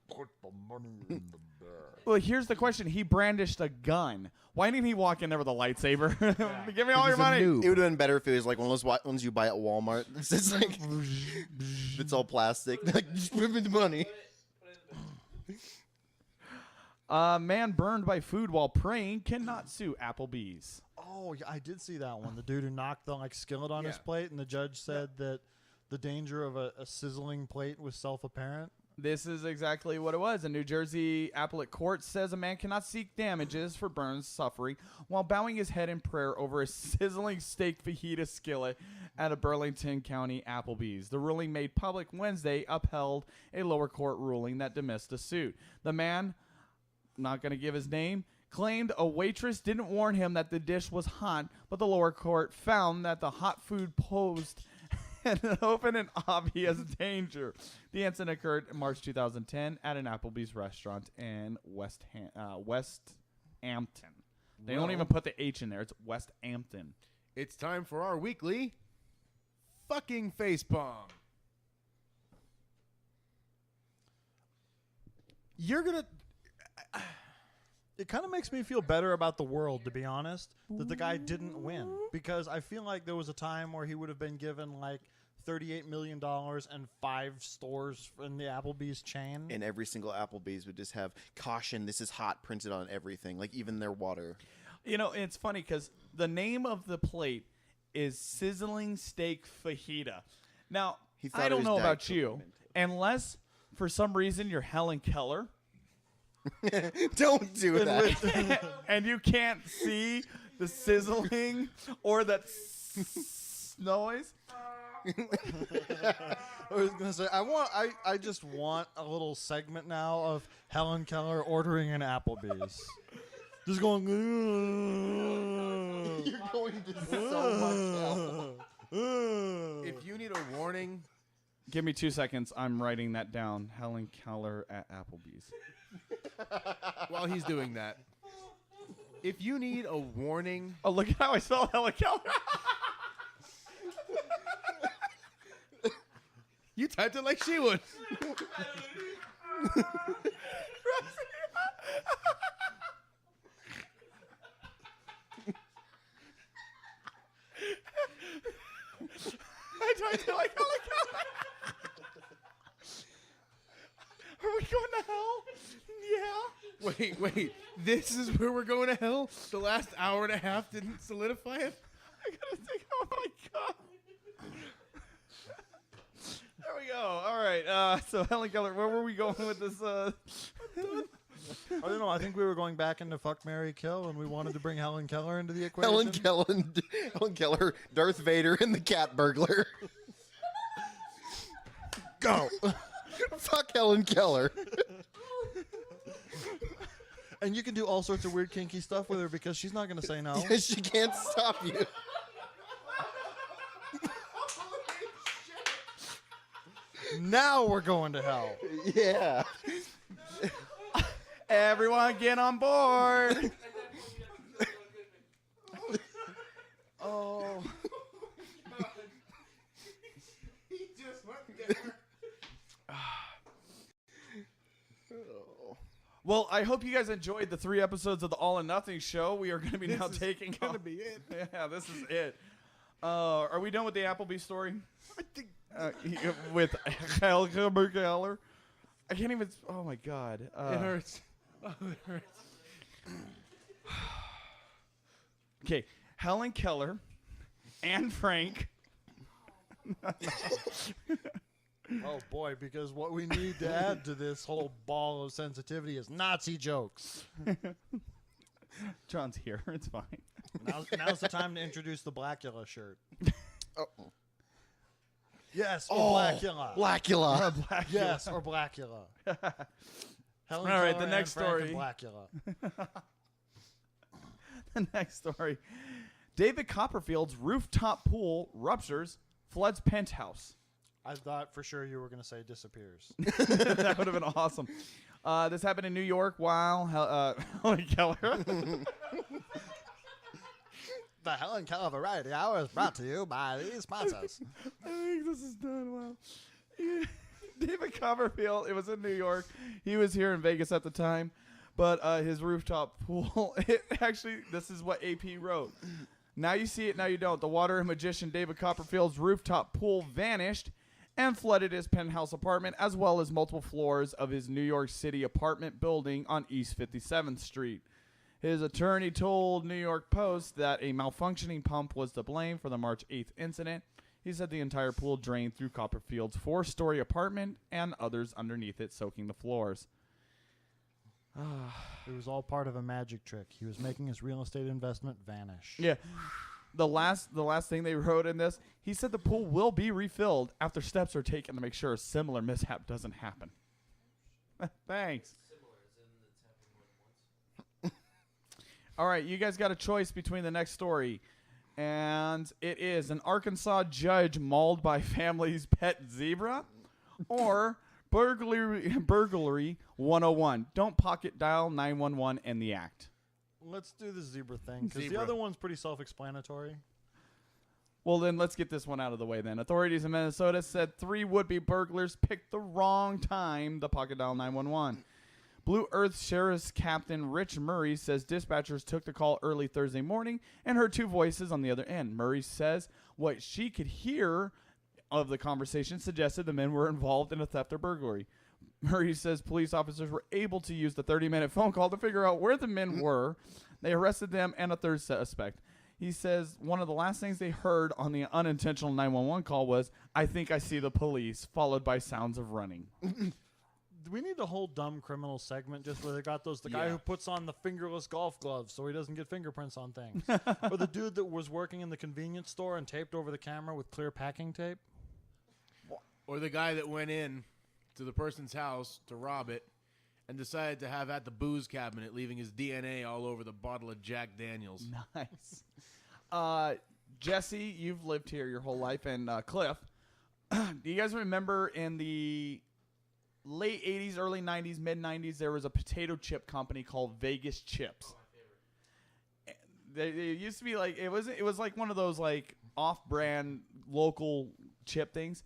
put the money in the bag. Well, here's the question. He brandished a gun. Why didn't he walk in there with a lightsaber? Give me all your money. It would have been better if it was like one of those ones you buy at Walmart. It's just like, it's all plastic. Like, just give me the money. Man burned by food while praying cannot sue Applebee's. Oh, yeah, I did see that one. The dude who knocked the skillet on his plate, and the judge said that the danger of a sizzling plate was self-apparent. This is exactly what it was. A New Jersey appellate court says a man cannot seek damages for burns suffering while bowing his head in prayer over a sizzling steak fajita skillet at a Burlington County Applebee's. The ruling made public Wednesday upheld a lower court ruling that dismissed the suit. The man, not going to give his name, claimed a waitress didn't warn him that the dish was hot, but the lower court found that the hot food posed an open and obvious danger. The incident occurred in March 2010 at an Applebee's restaurant in West Hampton. They don't even put the H in there. It's West Hampton. It's time for our weekly fucking facepalm. You're going to... It kind of makes me feel better about the world, to be honest, that the guy didn't win. Because I feel like there was a time where he would have been given like $38 million and 5 stores in the Applebee's chain. And every single Applebee's would just have caution, this is hot, printed on everything, like even their water. You know, it's funny because the name of the plate is Sizzling Steak Fajita. Now, I don't know about you, unless for some reason you're Helen Keller. Don't do that. And you can't see the sizzling or that noise. I was gonna say I just want a little segment now of Helen Keller ordering an Applebee's. Just going. You're going to so much hell. If you need a warning, give me 2 seconds. I'm writing that down. Helen Keller at Applebee's. While he's doing that, if you need a warning, oh, look at how I spell Helen Keller. You typed it like she would. I typed it like Helen Keller. Are we going to hell? Yeah. Wait. This is where we're going to hell? The last hour and a half didn't solidify it? I gotta think. Oh my god. There we go. All right. So Helen Keller, where were we going with this? I don't know. I think we were going back into Fuck, Marry, Kill, and we wanted to bring Helen Keller into the equation. Helen Keller, Darth Vader, and the cat burglar. Go. Fuck Helen Keller. And you can do all sorts of weird kinky stuff with her because she's not going to say no. She can't stop you. Now we're going to hell. Yeah. Everyone get on board. Oh. He just went there. Well, I hope you guys enjoyed the 3 episodes of the All or Nothing show. We are going to be now taking. This is gonna be it. Yeah, this is it. Are we done with the Applebee story? I think with Helen Keller. I can't even. Oh my God. It hurts. Oh, it hurts. Okay, Helen Keller, Anne Frank. Oh boy, because what we need to add to this whole ball of sensitivity is Nazi jokes. John's here. It's fine. Now's the time to introduce the Blackula shirt. Oh. Yes, or Blackula. Blackula. Blackula. Yes, or Blackula. Helen All right, Keller, the next Anne Frank, story. and Blackula. The next story. David Copperfield's rooftop pool ruptures, floods penthouse. I thought for sure you were going to say disappears. That would have been awesome. This happened in New York while Helen Keller. The Helen Keller Variety Hour is brought to you by these sponsors. I think this is done well. David Copperfield, it was in New York. He was here in Vegas at the time. But his rooftop pool, this is what AP wrote. Now you see it, now you don't. The water magician David Copperfield's rooftop pool vanished and flooded his penthouse apartment as well as multiple floors of his New York City apartment building on East 57th Street. His attorney told New York Post that a malfunctioning pump was to blame for the March 8th incident. He said the entire pool drained through Copperfield's 4-story apartment and others underneath it, soaking the floors. It was all part of a magic trick. He was making his real estate investment vanish. Yeah. The last thing they wrote in this, he said the pool will be refilled after steps are taken to make sure a similar mishap doesn't happen. Thanks. All right, you guys got a choice between the next story. And it is an Arkansas judge mauled by family's pet zebra or burglary 101. Don't pocket dial 911 in the act. Let's do the zebra thing, because the Zebra. other one's pretty self-explanatory. Well, then let's get this one out of the way then. Authorities in Minnesota said 3 would-be burglars picked the wrong time to pocket dial 911. Blue Earth Sheriff's Captain Rich Murray says dispatchers took the call early Thursday morning and heard 2 voices on the other end. Murray says what she could hear of the conversation suggested the men were involved in a theft or burglary. Murray says police officers were able to use the 30-minute phone call to figure out where the men were. They arrested them and a third suspect. He says one of the last things they heard on the unintentional 911 call was, "I think I see the police," followed by sounds of running. Do we need the whole dumb criminal segment just where they got the guy who puts on the fingerless golf gloves so he doesn't get fingerprints on things? Or the dude that was working in the convenience store and taped over the camera with clear packing tape? Or the guy that went in to the person's house to rob it and decided to have at the booze cabinet, leaving his DNA all over the bottle of Jack Daniels. Nice. Jesse, you've lived here your whole life, and Cliff, do you guys remember in the late 80s, early 90s, mid-90s, there was a potato chip company called Vegas Chips? They used to be like, it was like one of those like off-brand local chip things.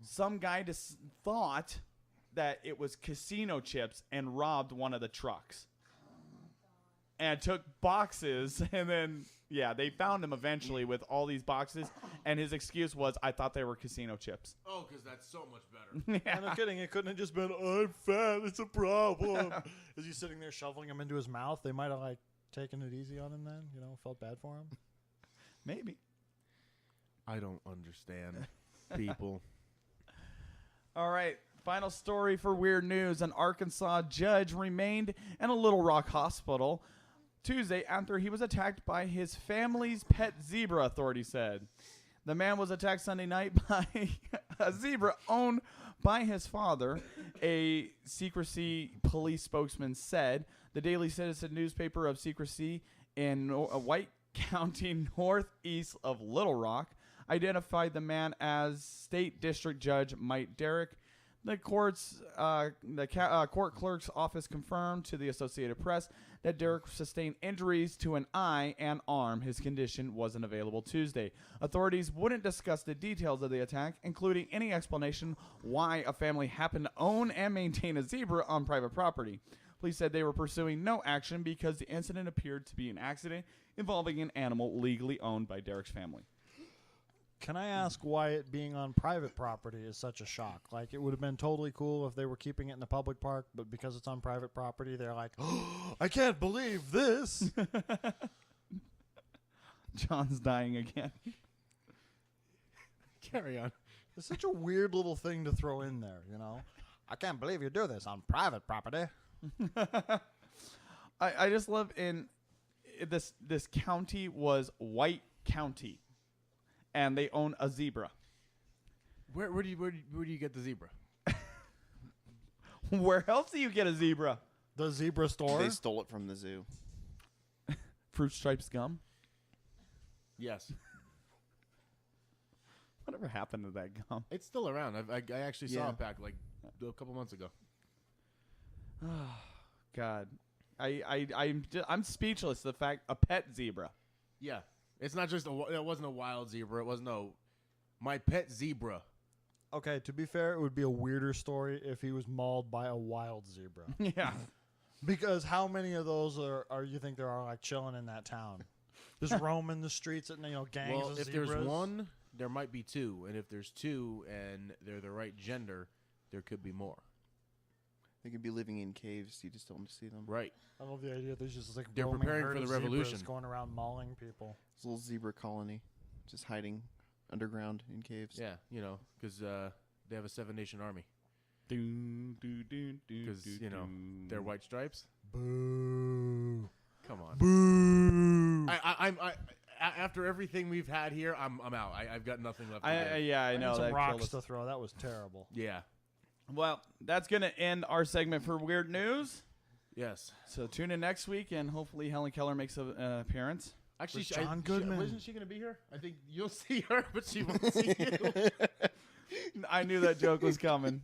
Some guy just thought that it was casino chips and robbed one of the trucks and took boxes, and then they found him eventually with all these boxes, and his excuse was, "I thought they were casino chips." Oh, because that's so much better. Yeah. No kidding. It couldn't have just been, "I'm fat, it's a problem." As he's sitting there shoveling him into his mouth, they might have like taken it easy on him then, felt bad for him. Maybe. I don't understand people. All right, final story for weird news. An Arkansas judge remained in a Little Rock hospital Tuesday after he was attacked by his family's pet zebra, authorities said. The man was attacked Sunday night by a zebra owned by his father, a Secrecy police spokesman said. The Daily Citizen newspaper of Secrecy in White County, northeast of Little Rock, identified the man as State District Judge Mike Derrick. The court clerk's office confirmed to the Associated Press that Derrick sustained injuries to an eye and arm. His condition wasn't available Tuesday. Authorities wouldn't discuss the details of the attack, including any explanation why a family happened to own and maintain a zebra on private property. Police said they were pursuing no action because the incident appeared to be an accident involving an animal legally owned by Derrick's family. Can I ask why it being on private property is such a shock? Like, it would have been totally cool if they were keeping it in the public park, but because it's on private property, they're like, oh, I can't believe this. John's dying again. Carry on. It's such a weird little thing to throw in there, you know? I can't believe you do this on private property. I just love in this county was White County. And they own a zebra. Where do you get the zebra? Where else do you get a zebra? The zebra store? They stole it from the zoo. Fruit Stripes gum? Yes. Whatever happened to that gum? It's still around. I actually saw a pack like a couple months ago. Oh, God. I'm speechless. The fact a pet zebra. Yeah. It's not just it wasn't a wild zebra. It was my pet zebra. Okay, to be fair, it would be a weirder story if he was mauled by a wild zebra. Yeah. Because how many of those are you think there are like chilling in that town? Just roaming the streets and gangs of if zebras? there's one, there might be two, and if there's two and they're the right gender, there could be more. They could be living in caves. You just don't see them. Right. I love the idea. There's just like They're roaming preparing herd for the of zebras revolution. going around mauling people. It's a little zebra colony, just hiding underground in caves. Yeah, because they have a 7-nation army. Because they're white stripes. Boo! Come on. Boo! I'm after everything we've had here, I'm out. I've got nothing left. To do. I know. Some That rocks killed us. to throw. That was terrible. Yeah. Well, that's going to end our segment for Weird News. Yes. So tune in next week, and hopefully Helen Keller makes an appearance. Actually, John Goodman. Wasn't she going to be here? I think you'll see her, but she won't see you. I knew that joke was coming.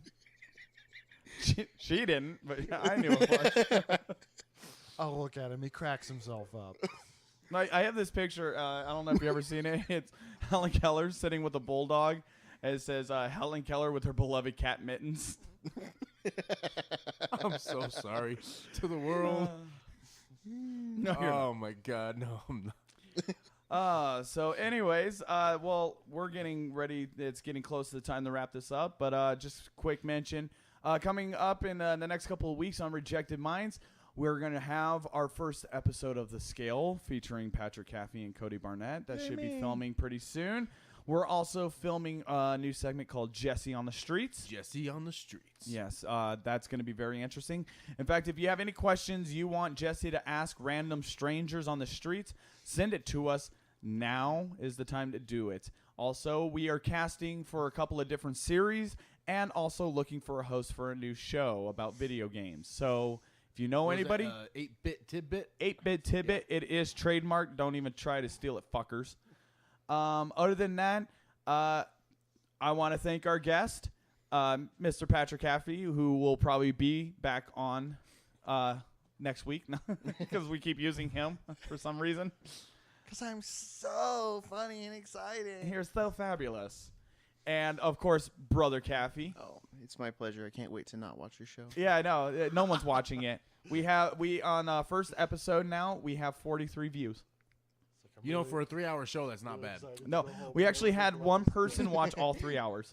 She didn't, but I knew it was. Oh, look at him. He cracks himself up. I have this picture. I don't know if you've ever seen it. It's Helen Keller sitting with a bulldog. And it says Helen Keller with her beloved cat Mittens. I'm so sorry to the world. No, you're not. Oh, my God. No, I'm not. So anyways, well, we're getting ready. It's getting close to the time to wrap this up. But just quick mention. Coming up in the next couple of weeks on Rejected Minds, we're going to have our first episode of The Scale featuring Patrick Caffey and Cody Barnett. That should be filming pretty soon. We're also filming a new segment called Jesse on the Streets. Jesse on the Streets. Yes, that's going to be very interesting. In fact, if you have any questions you want Jesse to ask random strangers on the streets, send it to us. Now is the time to do it. Also, we are casting for a couple of different series and also looking for a host for a new show about video games. So if you know anybody, 8-bit tidbit. 8-bit tidbit, It is trademarked. Don't even try to steal it, fuckers. Other than that, I want to thank our guest, Mr. Patrick Caffey, who will probably be back on next week because we keep using him for some reason. Because I'm so funny and exciting. You're so fabulous. And, of course, Brother Caffey. Oh, it's my pleasure. I can't wait to not watch your show. Yeah, I know. No one's watching it. We on first episode now, we have 43 views. For a 3-hour show, that's not bad. No, we actually had one person watch all 3 hours.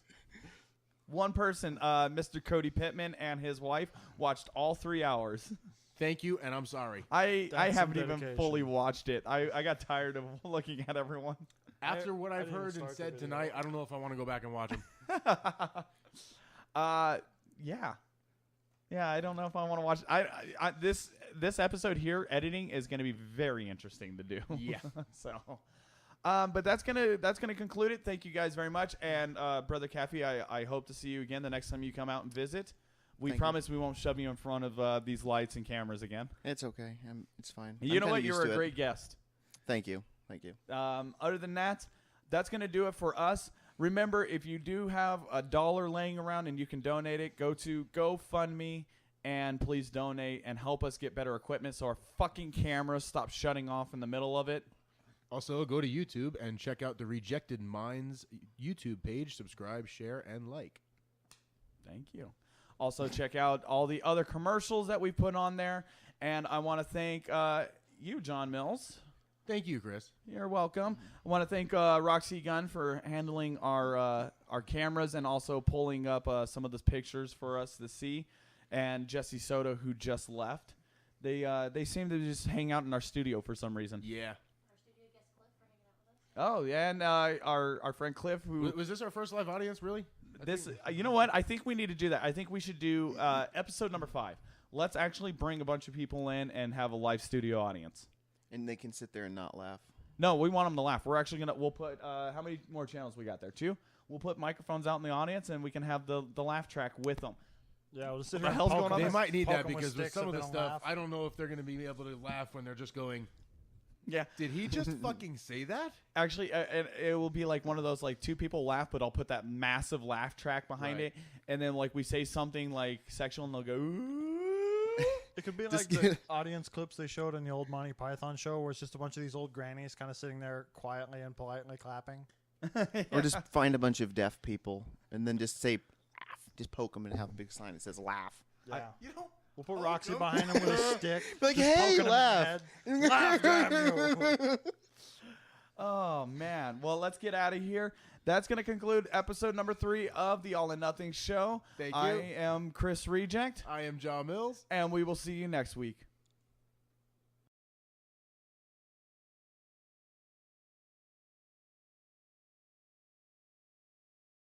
One person, Mr. Cody Pittman and his wife, watched all 3 hours. Thank you, and I'm sorry. I That's haven't some even dedication. fully watched it. I got tired of looking at everyone. After what I I've didn't heard and start the said video. tonight, I don't know if I want to go back and watch them. Yeah. Yeah, I don't know if I want to watch this episode here. Editing is going to be very interesting to do. Yeah. So, But that's gonna conclude it. Thank you guys very much. And Brother Caffey, I hope to see you again the next time you come out and visit. We Thank promise we won't shove you in front of these lights and cameras again. It's okay. It's fine. You know what? You're a great guest. Thank you. Thank you. Other than that, that's going to do it for us. Remember, if you do have $1 laying around and you can donate it, go to GoFundMe and please donate and help us get better equipment so our fucking cameras stop shutting off in the middle of it. Also, go to YouTube and check out the Rejected Minds YouTube page. Subscribe, share, and like. Thank you. Also, check out all the other commercials that we put on there. And I want to thank you, John Mills. Thank you, Chris. You're welcome. I want to thank Roxy Gunn for handling our cameras and also pulling up some of the pictures for us to see. And Jesse Soto, who just left. They seem to just hang out in our studio for some reason. Yeah. Oh, yeah, and our friend Cliff, who Was this our first live audience, really? You know what? I think we need to do that. I think we should do episode number 5. Let's actually bring a bunch of people in and have a live studio audience. And they can sit there and not laugh. No, we want them to laugh. We're actually we'll put, how many more channels we got there? 2? We'll put microphones out in the audience and we can have the laugh track with them. Yeah, we'll just sit What the here. hell's going on? They might need poke that them with because with sticks some so of they the don't stuff, laugh. I don't know if they're going to be able to laugh when they're just going, Yeah. did he just fucking say that? Actually, it will be like one of those, like, 2 people laugh, but I'll put that massive laugh track behind Right. it. And then, like, we say something, like, sexual, and they'll go, ooh. It could be like Just the get- audience clips they showed in the old Monty Python show, where it's just a bunch of these old grannies kind of sitting there quietly and politely clapping. Or just find a bunch of deaf people and then just say, laugh. Just poke them and have a big sign that says laugh. Yeah, You know, we'll put Roxy behind him with a stick. Like, just hey, poking him in the laugh. head. Laugh, damn you. Oh, man. Well, let's get out of here. That's going to conclude episode number 3 of the All or Nothing Show. Thank you. I am Chris Reject, I am John Mills. and we will see you next week.